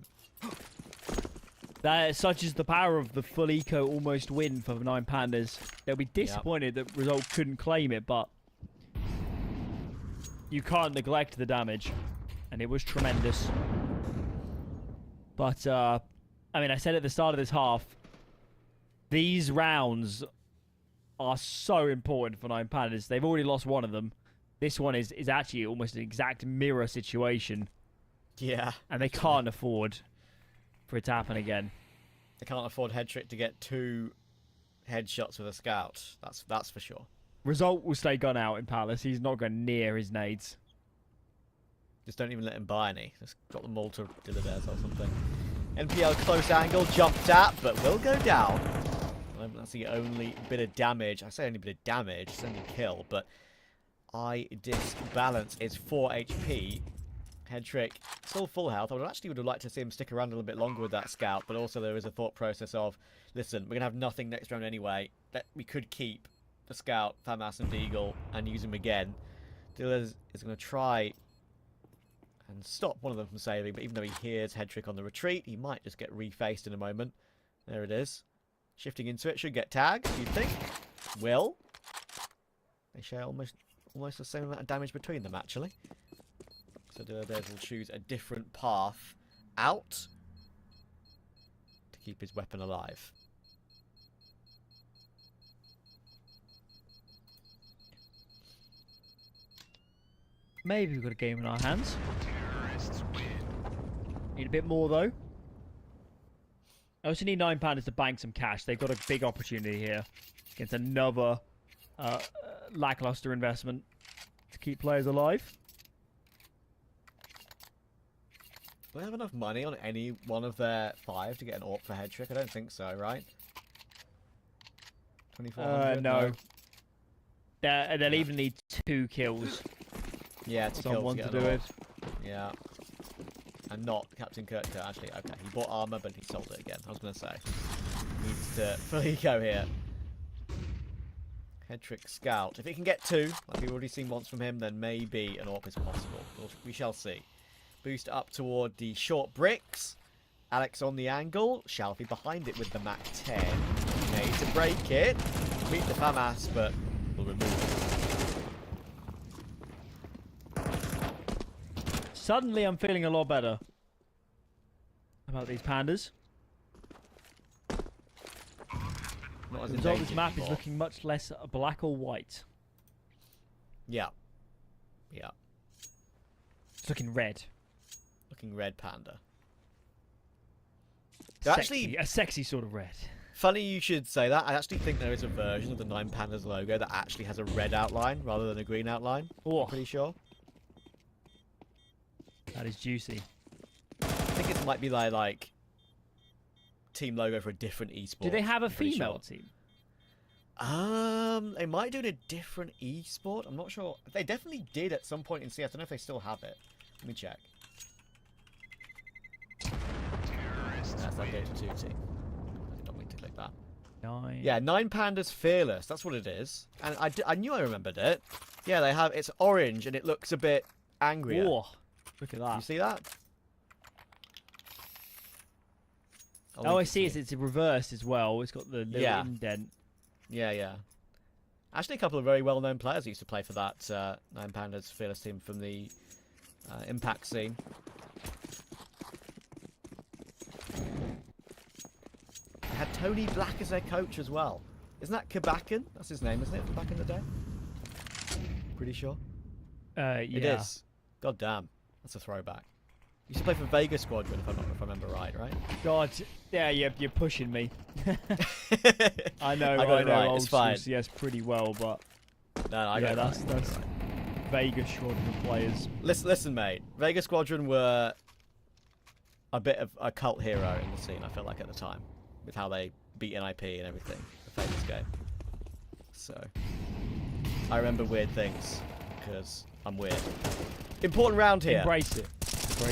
Such is the power of the full eco almost win for the 9Pandas. They'll be disappointed that Result couldn't claim it, but you can't neglect the damage. And it was tremendous. But, I mean, I said at the start of this half, these rounds are so important for 9Pandas. They've already lost one of them. This one is actually almost an exact mirror situation. Yeah. And they can't afford for it to happen again. They can't afford Headtrick to get 2 headshots with a scout. That's for sure. Result will stay gun out in Palace. He's not going near his nades. Just don't even let him buy any. Just got them all to deliver or something. NPL close angle, jumped at, but will go down. That's the only bit of damage. I say only bit of damage. It's only kill, but I disbalance is 4 HP. Headtrick still full health. I would have liked to see him stick around a little bit longer with that scout, but also there is a thought process of, listen, we're gonna have nothing next round anyway. That we could keep the scout, FAMAS and Deagle, and use him again. Dealer is going to try and stop one of them from saving, but even though he hears Head Trick on the retreat, he might just get refaced in a moment. There it is. Shifting into it, should get tagged, you'd think. Will. They share almost the same amount of damage between them, actually. So Dealer will choose a different path out to keep his weapon alive. Maybe we've got a game in our hands. Need a bit more, though. I also need 9Pandas to bank some cash. They've got a big opportunity here against another lackluster investment to keep players alive. Do they have enough money on any one of their 5 to get an AWP for Head Trick? I don't think so, right? 2400? No. They'll even need 2 kills. Yeah, to someone kill to do it. Yeah. And not Captain Kurtka, actually. Okay, he bought armor, but he sold it again. I was going to say. He needs to fully go here. Head Trick Scout. If he can get 2, like we've already seen once from him, then maybe an AWP is possible. We shall see. Boost up toward the short bricks. Alex on the angle. Shalfie behind it with the Mac 10. Made to break it. Meet the FAMAS, but will remove it. Suddenly, I'm feeling a lot better about these pandas. Not as The result of this endangered map is anymore. looking much less black or white. Yeah. Yeah. It's looking red. Looking red panda. Sexy, a sexy sort of red. Funny you should say that. I actually think there is a version of the 9Pandas logo that actually has a red outline rather than a green outline. Oh. I'm pretty sure. That is juicy. I think it might be like team logo for a different esport. Do they have a I'm pretty female sure. team? They might do it in a different esport. I'm not sure. They definitely did at some point in CS. I don't know if they still have it. Let me check. That's that Dota 2 team. I did not mean to click that. 9. Yeah, 9Pandas Fearless. That's what it is. And I knew I remembered it. Yeah, they have. It's orange and it looks a bit angrier. Oh, look at that. You see that? Oh, I see. It's reversed as well. It's got the little Yeah. indent. Yeah, yeah. Actually, a couple of very well-known players used to play for that 9Pandas Fearless team from the Impact scene. They had Tony Black as their coach as well. Isn't that Kabakan? That's his name, isn't it? From back in the day? Pretty sure. Yeah. It is. God damn. That's a throwback. Used to play for Vegas Squadron, if I remember right? God, yeah, you're pushing me. I know, I got it right. old It's fine. school CS pretty well, but No, I got it that's right. that's Vegas Squadron players. Listen, mate. Vegas Squadron were a bit of a cult hero in the scene, I felt like, at the time. With how they beat NIP and everything. The famous game. So, I remember weird things. Because I'm weird. Important round here. Embrace it.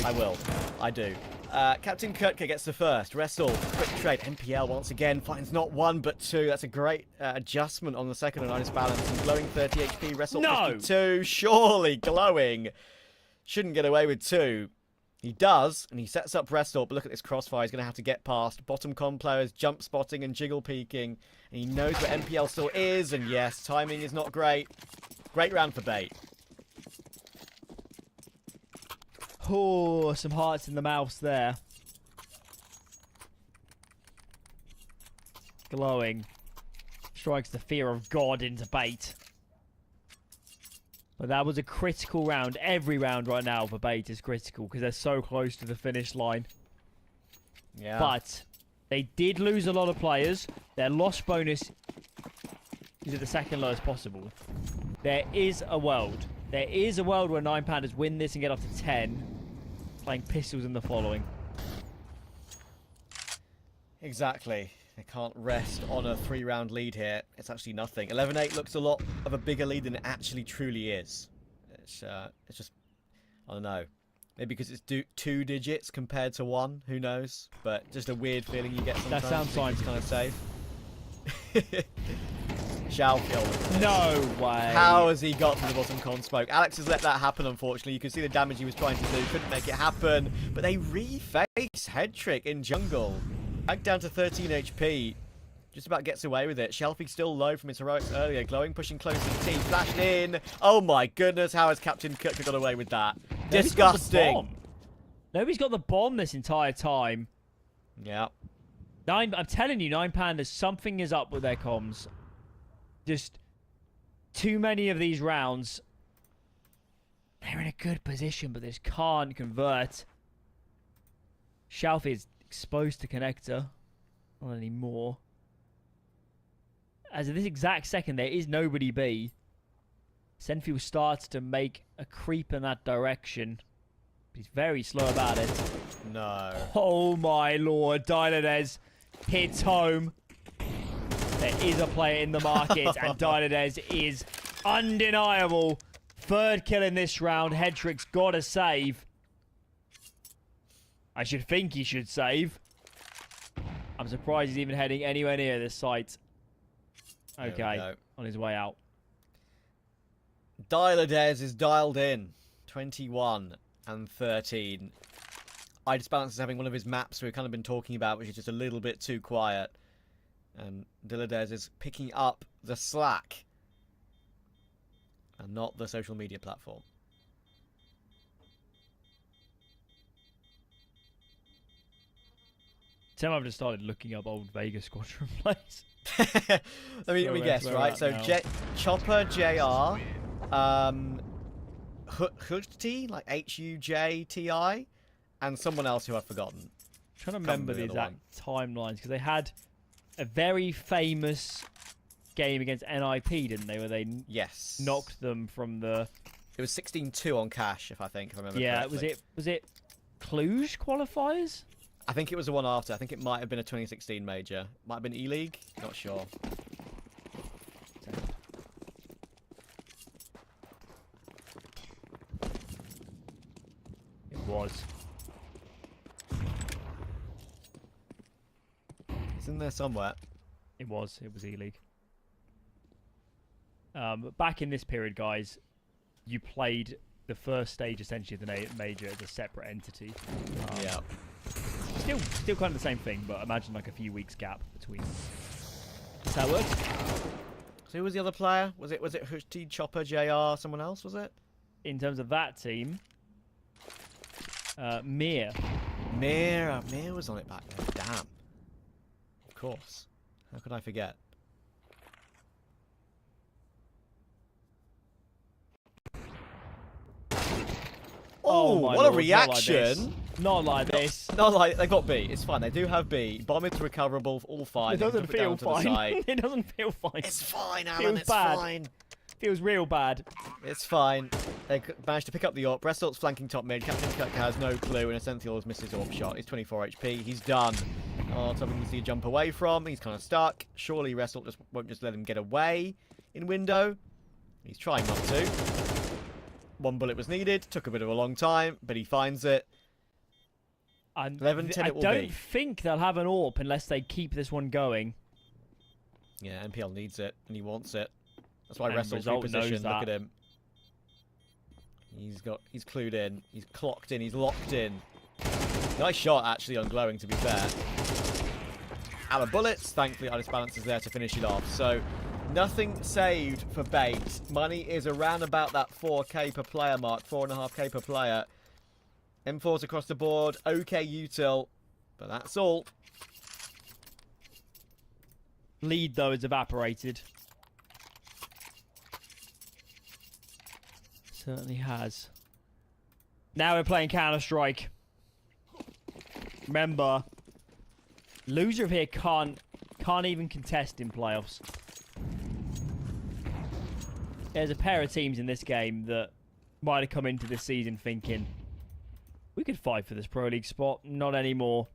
I will. I do. Captain Kurtka gets the first. Wrestle. Quick trade. NPL once again finds not 1 but 2. That's a great adjustment on the second and nice balance. And glowing 30 HP. Wrestle No! 52. Surely glowing shouldn't get away with 2. He does, and he sets up Wrestle, but look at this crossfire. He's going to have to get past. Bottom con players jump spotting and jiggle peeking. And he knows where NPL still is, and yes, timing is not great. Great round for Bait. Oh, some hearts in the mouths there. Glowing. Strikes the fear of God into Bait. But that was a critical round. Every round right now for Bait is critical because they're so close to the finish line. Yeah. But they did lose a lot of players. Their loss bonus is at the second lowest possible. There is a world. There is a world where 9Pandas win this and get up to 10. Playing pistols in the following. Exactly. They can't rest on a 3-round lead here. It's actually nothing. 11-8 looks a lot of a bigger lead than it actually truly is. It's just, I don't know. Maybe because it's 2 digits compared to 1. Who knows? But just a weird feeling you get sometimes. That sounds Think it's kind of safe. Shalfield. No way. How has he got to the bottom con smoke? Alex has let that happen, unfortunately. You can see the damage he was trying to do. Couldn't make it happen. But they reface Head Trick in jungle. Back down to 13 HP. Just about gets away with it. Shelfie still low from his heroics earlier. Glowing, pushing close to the team. Flashed in. Oh my goodness, how has Captain Cook got away with that? Disgusting. Nobody's got the bomb this entire time. Yeah. I'm telling you, 9Pandas, something is up with their comms. Just too many of these rounds. They're in a good position, but they just can't convert. Shelfie is exposed to connector. Not anymore. As of this exact second, there is nobody B. Senfield starts to make a creep in that direction. He's very slow about it. No. Oh my lord, Dynades hits home. There is a player in the market, and Dynades is undeniable. Third kill in this round. Hedrick's got to save. I should think he should save. I'm surprised he's even heading anywhere near this site. Okay, on his way out. Dynades is dialed in. 21 and 13. Balance is having one of his maps we've kind of been talking about, which is just a little bit too quiet. And Dynades is picking up the slack. And not the social media platform. Tim, I've just started looking up old Vegas Squadron plays. let me guess, right? So Chopper JR, Hujti, like HUJTI, and someone else who I've forgotten. I'm trying to remember the exact timelines, because they had a very famous game against NIP, didn't they? Where they knocked them from the. It was 16-2 on Cash, if I remember. Yeah, correctly. was it Cluj qualifiers? I think it was the one after. I think it might have been a 2016 major. Might have been E-League. Not sure. It was. It's in there somewhere. It was E-League. Back in this period, guys, you played the first stage essentially of the major as a separate entity. Yeah. Still kind of the same thing, but imagine like a few weeks gap between. Does that work? So who was the other player? Was it Hujti, Chopper, JR, someone else, was it? In terms of that team, Mir. Mir was on it back then. Damn. Of course. How could I forget? Oh, what a reaction! Not like this. Not like they got B. It's fine. They do have B. Bomb is recoverable. All fine. It doesn't feel fine. It doesn't feel fine. It's fine, Alan. It's fine. Feels real bad. It's fine. They managed to pick up the AWP. Ressalt's flanking top mid. Captain Cook has no clue, and Essentials misses AWP shot. He's 24 HP. He's done. Oh, something you see jump away from. He's kind of stuck. Surely Ressalt won't just let him get away in window. He's trying not to. One bullet was needed. Took a bit of a long time, but he finds it. 11-10 it will be. I don't think they'll have an AWP unless they keep this one going. Yeah, NPL needs it, and he wants it. That's why Ressalt's repositioned. Look at him. He's clued in. He's clocked in. He's locked in. Nice shot, actually, on Glowing, to be fair. Out of bullets. Thankfully, Balance is there to finish it off. So, nothing saved for bait. Money is around about that 4k per player mark. 4.5k per player. M4s across the board. Okay util. But that's all. Lead, though, is evaporated. Certainly has. Now we're playing Counter-Strike. Remember, loser of here can't even contest in playoffs. There's a pair of teams in this game that might have come into this season thinking, we could fight for this Pro League spot. Not anymore.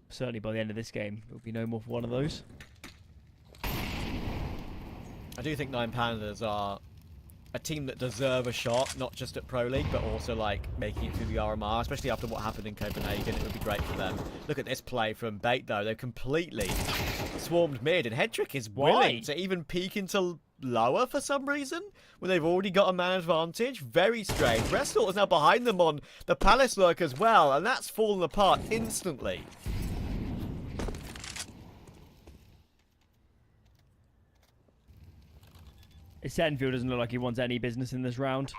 Certainly by the end of this game, there'll be no more for one of those. I do think 9Pandas are a team that deserve a shot, not just at Pro League, but also like making it through the RMR, especially after what happened in Copenhagen. It would be great for them. Look at this play from Bait, though. They've completely swarmed mid, and Headtrick is willing to even peek into lower for some reason when they've already got a man advantage. Very strange. Resort is now behind them on the Palace Lurk as well, and that's fallen apart instantly. Senfield doesn't look like he wants any business in this round.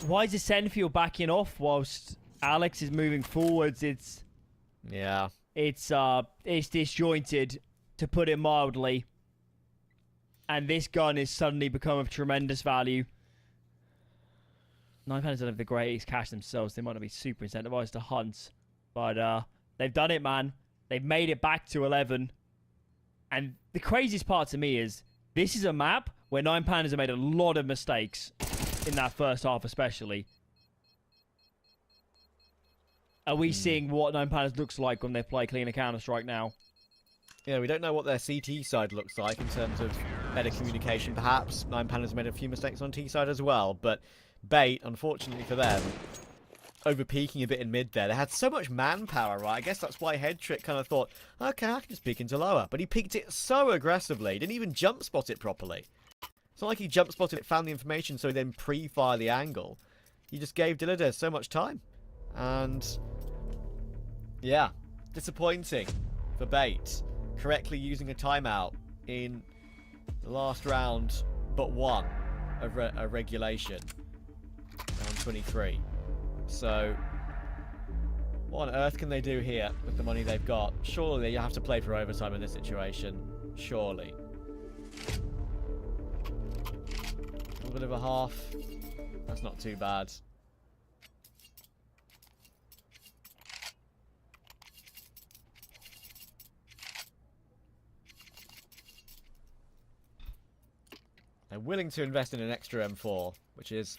Why is Senfield backing off whilst Alex is moving forwards? It's disjointed, to put it mildly. And this gun has suddenly become of tremendous value. 9Pandas don't have the greatest cash themselves. They might not be super incentivized to hunt. But they've done it, man. They've made it back to 11. And the craziest part to me is this is a map where 9Pandas have made a lot of mistakes in that first half especially. Are we seeing what 9Pandas looks like when they play cleaner Counter-Strike now? Yeah, we don't know what their CT side looks like in terms of better communication, perhaps. 9Pandas made a few mistakes on T side as well, but Bait, unfortunately for them, over-peaking a bit in mid there. They had so much manpower, right? I guess that's why Headtrick kind of thought, okay, I can just peek into lower. But he peeked it so aggressively, didn't even jump spot it properly. It's not like he jump spotted it, found the information, so he then pre-fire the angle. He just gave Dilladez so much time. And yeah, disappointing for Bait. Correctly using a timeout in the last round, but one of regulation. Round 23. So, what on earth can they do here with the money they've got? Surely you have to play for overtime in this situation. Surely. A little bit of a half. That's not too bad. They're willing to invest in an extra M4, which is,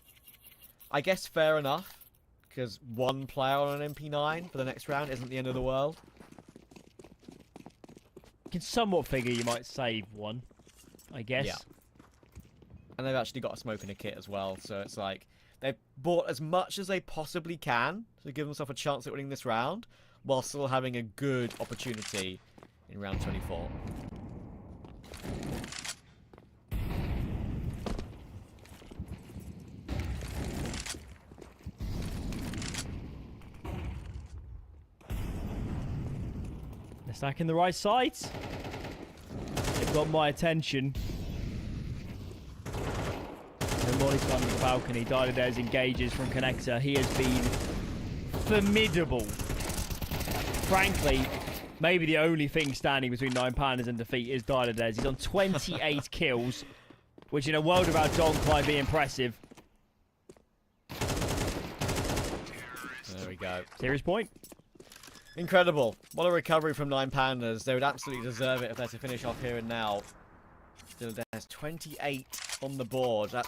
I guess, fair enough. Because one player on an MP9 for the next round isn't the end of the world. You can somewhat figure you might save one, I guess. Yeah. And they've actually got a smoke in a kit as well, so it's like they've bought as much as they possibly can to give themselves a chance at winning this round, while still having a good opportunity in round 24. Stacking the right sides. They've got my attention. And Molly's climbing the balcony. Dilladez engages from connector. He has been formidable. Frankly, maybe the only thing standing between 9Pandas and defeat is Dilladez. He's on 28 kills, which in a world without Donk might be impressive. There we go. Serious point. Incredible. What a recovery from 9Pandas. They would absolutely deserve it if they're to finish off here and now. There's 28 on the board. I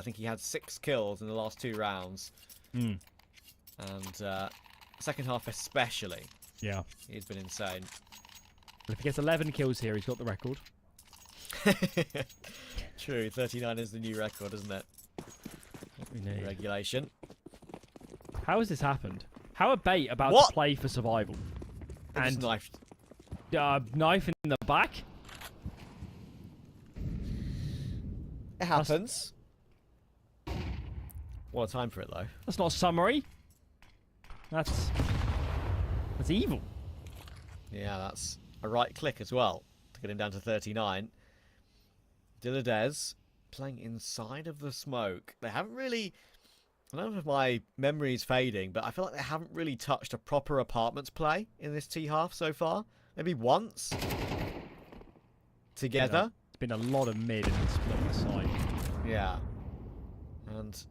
think he had 6 kills in the last 2 rounds. And second half especially. Yeah. He's been insane. If he gets 11 kills here, he's got the record. True. 39 is the new record, isn't it? Regulation. How has this happened? How are Bait about to play for survival? And knifed. Knife in the back? It happens. What a time for it, though. That's not a summary. That's evil. Yeah, that's a right click as well to get him down to 39. Dilladez playing inside of the smoke. They haven't really... I don't know if my memory is fading, but I feel like they haven't really touched a proper apartments play in this T-half so far. Maybe once. Together. It's been a lot of mid and split on the side. Yeah. And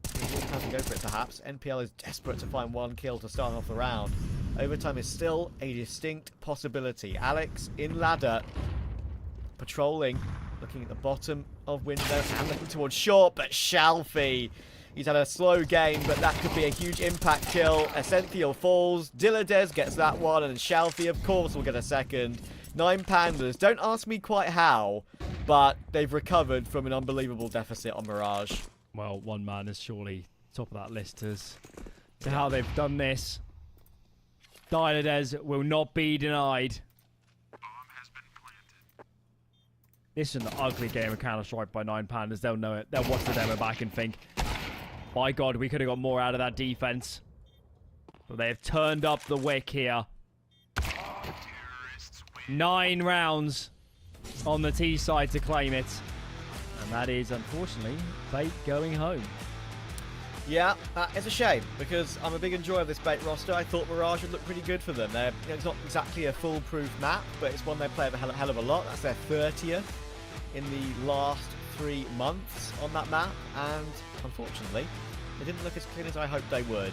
time to go for it, perhaps. NPL is desperate to find 1 kill to start off the round. Overtime is still a distinct possibility. Alex in ladder. Patrolling. Looking at the bottom of window and looking towards short, but Shalfie... He's had a slow game, but that could be a huge impact kill. Essential falls. Dilladez gets that one, and Shalfie, of course, will get a second. 9Pandas. Don't ask me quite how, but they've recovered from an unbelievable deficit on Mirage. Well, one man is surely top of that list as to how they've done this. Dynades will not be denied. This is an ugly game of Counter-Strike by 9Pandas. They'll know it. They'll watch the demo back and think, my God, we could have got more out of that defense. But they have turned up the wick here. 9 rounds on the T side to claim it. And that is, unfortunately, Bait going home. Yeah, it's a shame, because I'm a big enjoyer of this Bait roster. I thought Mirage would look pretty good for them. It's not exactly a foolproof map, but it's one they play a hell of a lot. That's their 30th in the last 3 months on that map, and unfortunately, they didn't look as clean as I hoped they would.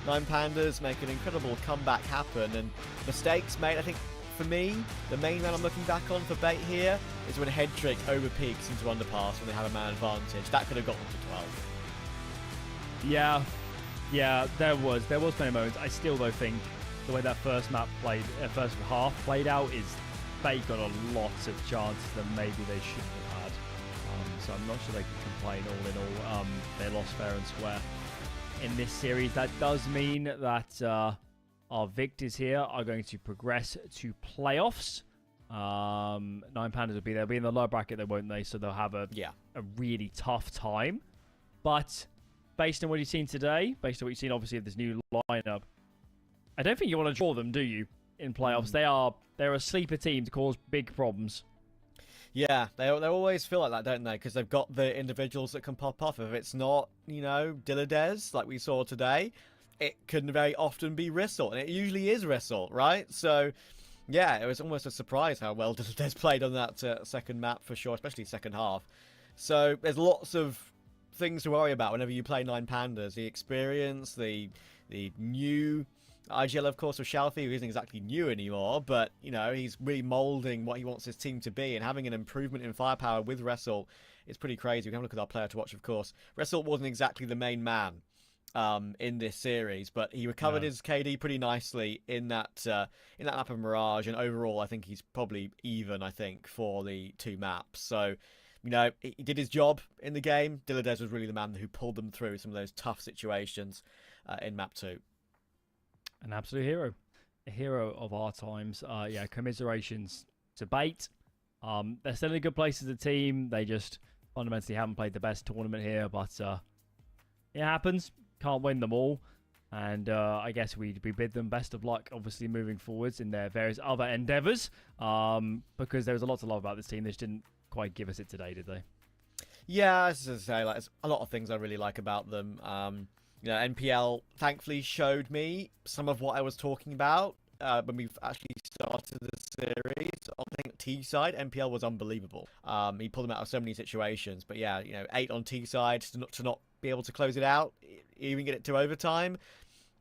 9Pandas make an incredible comeback happen, and mistakes made. I think, for me, the main man I'm looking back on for Bait here is when Headtrick over peaks into underpass when they have a man advantage. That could have got them to 12. Yeah, there was many moments. I still though think the way that first half played out is Bait got a lot of chances that maybe they shouldn't have had. So I'm not sure they can complain. All in all, they lost fair and square in this series. That does mean that our victors here are going to progress to playoffs. 9Pandas will be there. They'll be in the lower bracket, won't they? So they'll have a really tough time. But based on what you've seen today, based on what you've seen, obviously, of this new lineup, I don't think you want to draw them, do you, in playoffs? They're a sleeper team to cause big problems. Yeah, they always feel like that, don't they? Because they've got the individuals that can pop off. If it's not, Dynades, like we saw today, it can very often be Rissel, and it usually is Rissel, right? So, yeah, it was almost a surprise how well Dynades played on that second map for sure, especially second half. So there's lots of things to worry about whenever you play 9Pandas. The experience, the new IGL, of course, with Shalfie, who isn't exactly new anymore, but, he's really moulding what he wants his team to be, and having an improvement in firepower with Ressel is pretty crazy. We can have a look at our player to watch, of course. Ressel wasn't exactly the main man in this series, but he recovered his KD pretty nicely in that map of Mirage, and overall, I think he's probably even, for the 2 maps. So, he did his job in the game. Dynades was really the man who pulled them through some of those tough situations in map 2. An absolute hero. A hero of our times. Commiserations to Bait. They're still in a good place as a team. They just fundamentally haven't played the best tournament here, but it happens. Can't win them all. And I guess we bid them best of luck, obviously, moving forwards in their various other endeavours. Because there was a lot to love about this team. They just didn't quite give us it today, did they? Yeah, as I say, there's a lot of things I really like about them. NPL thankfully showed me some of what I was talking about when we've actually started the series. I think T side, NPL was unbelievable. He pulled them out of so many situations. But yeah, 8 on T side to not be able to close it out, even get it to overtime,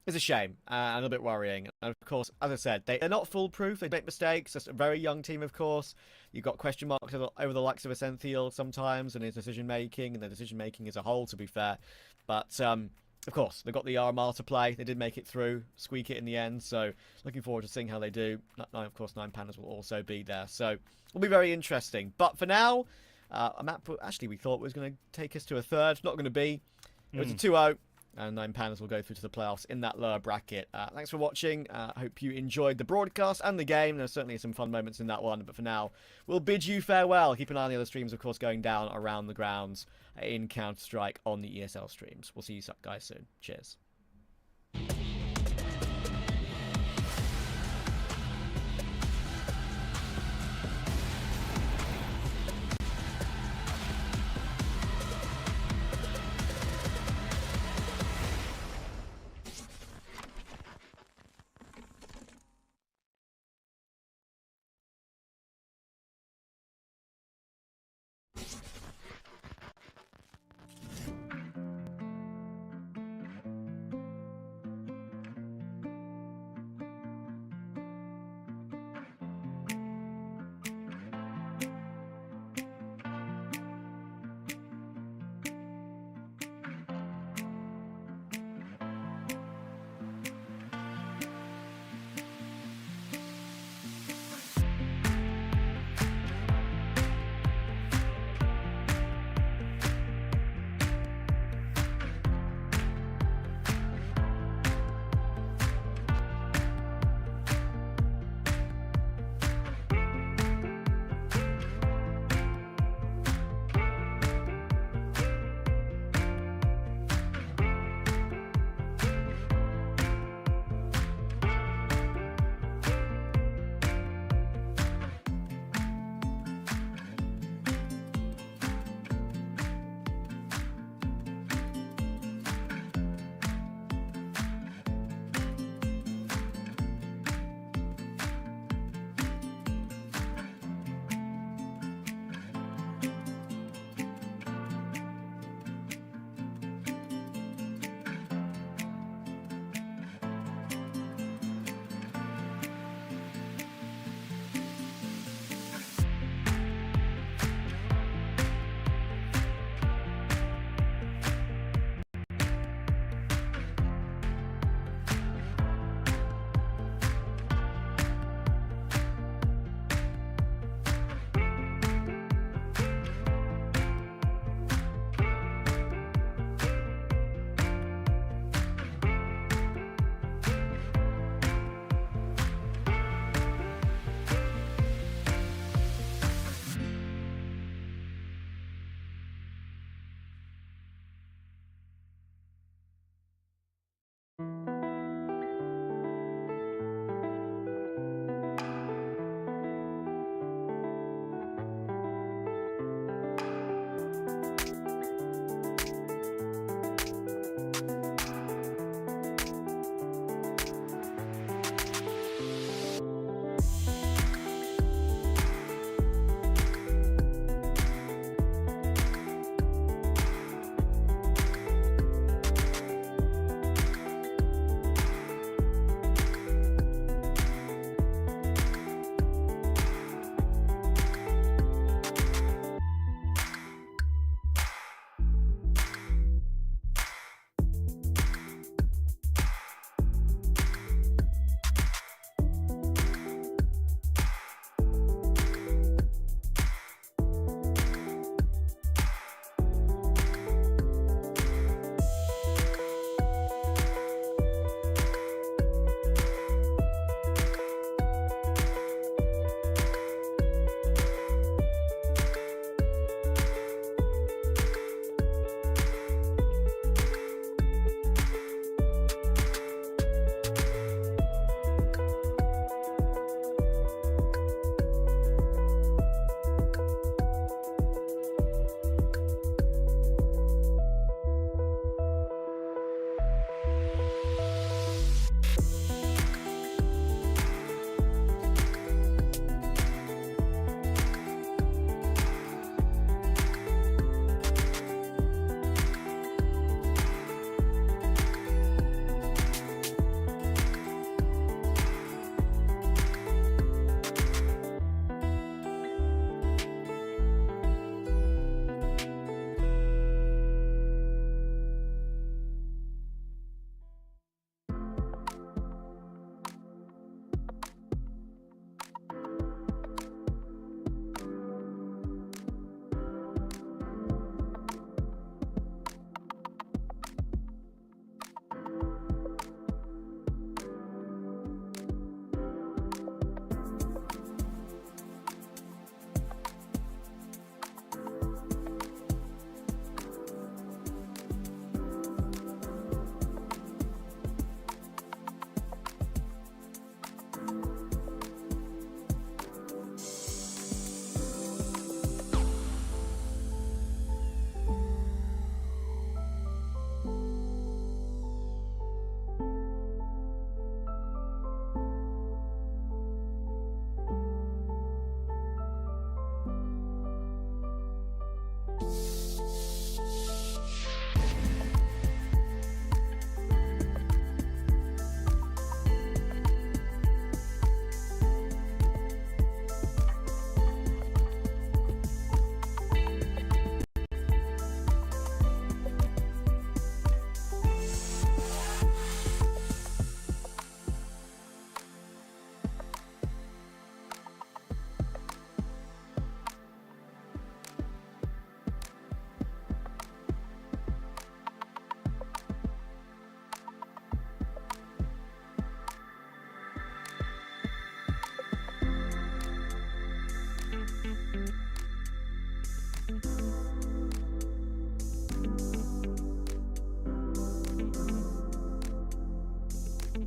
is a shame and a little bit worrying. And of course, as I said, they're not foolproof. They make mistakes. It's a very young team, of course. You've got question marks over the likes of Ascenthiel sometimes and his decision making and their decision making as a whole, to be fair. But of course, they've got the RMR to play. They did make it through, squeak it in the end. So looking forward to seeing how they do. Of course, 9Pandas will also be there. So it'll be very interesting. But for now, a map actually we thought was going to take us to a third. Not going to be. It was a 2-0. And 9Pandas will go through to the playoffs in that lower bracket. Thanks for watching. Hope you enjoyed the broadcast and the game. There's certainly some fun moments in that one. But for now, we'll bid you farewell. Keep an eye on the other streams, of course, going down around the grounds in Counter-Strike on the ESL streams. We'll see you guys soon. Cheers.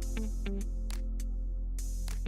bye.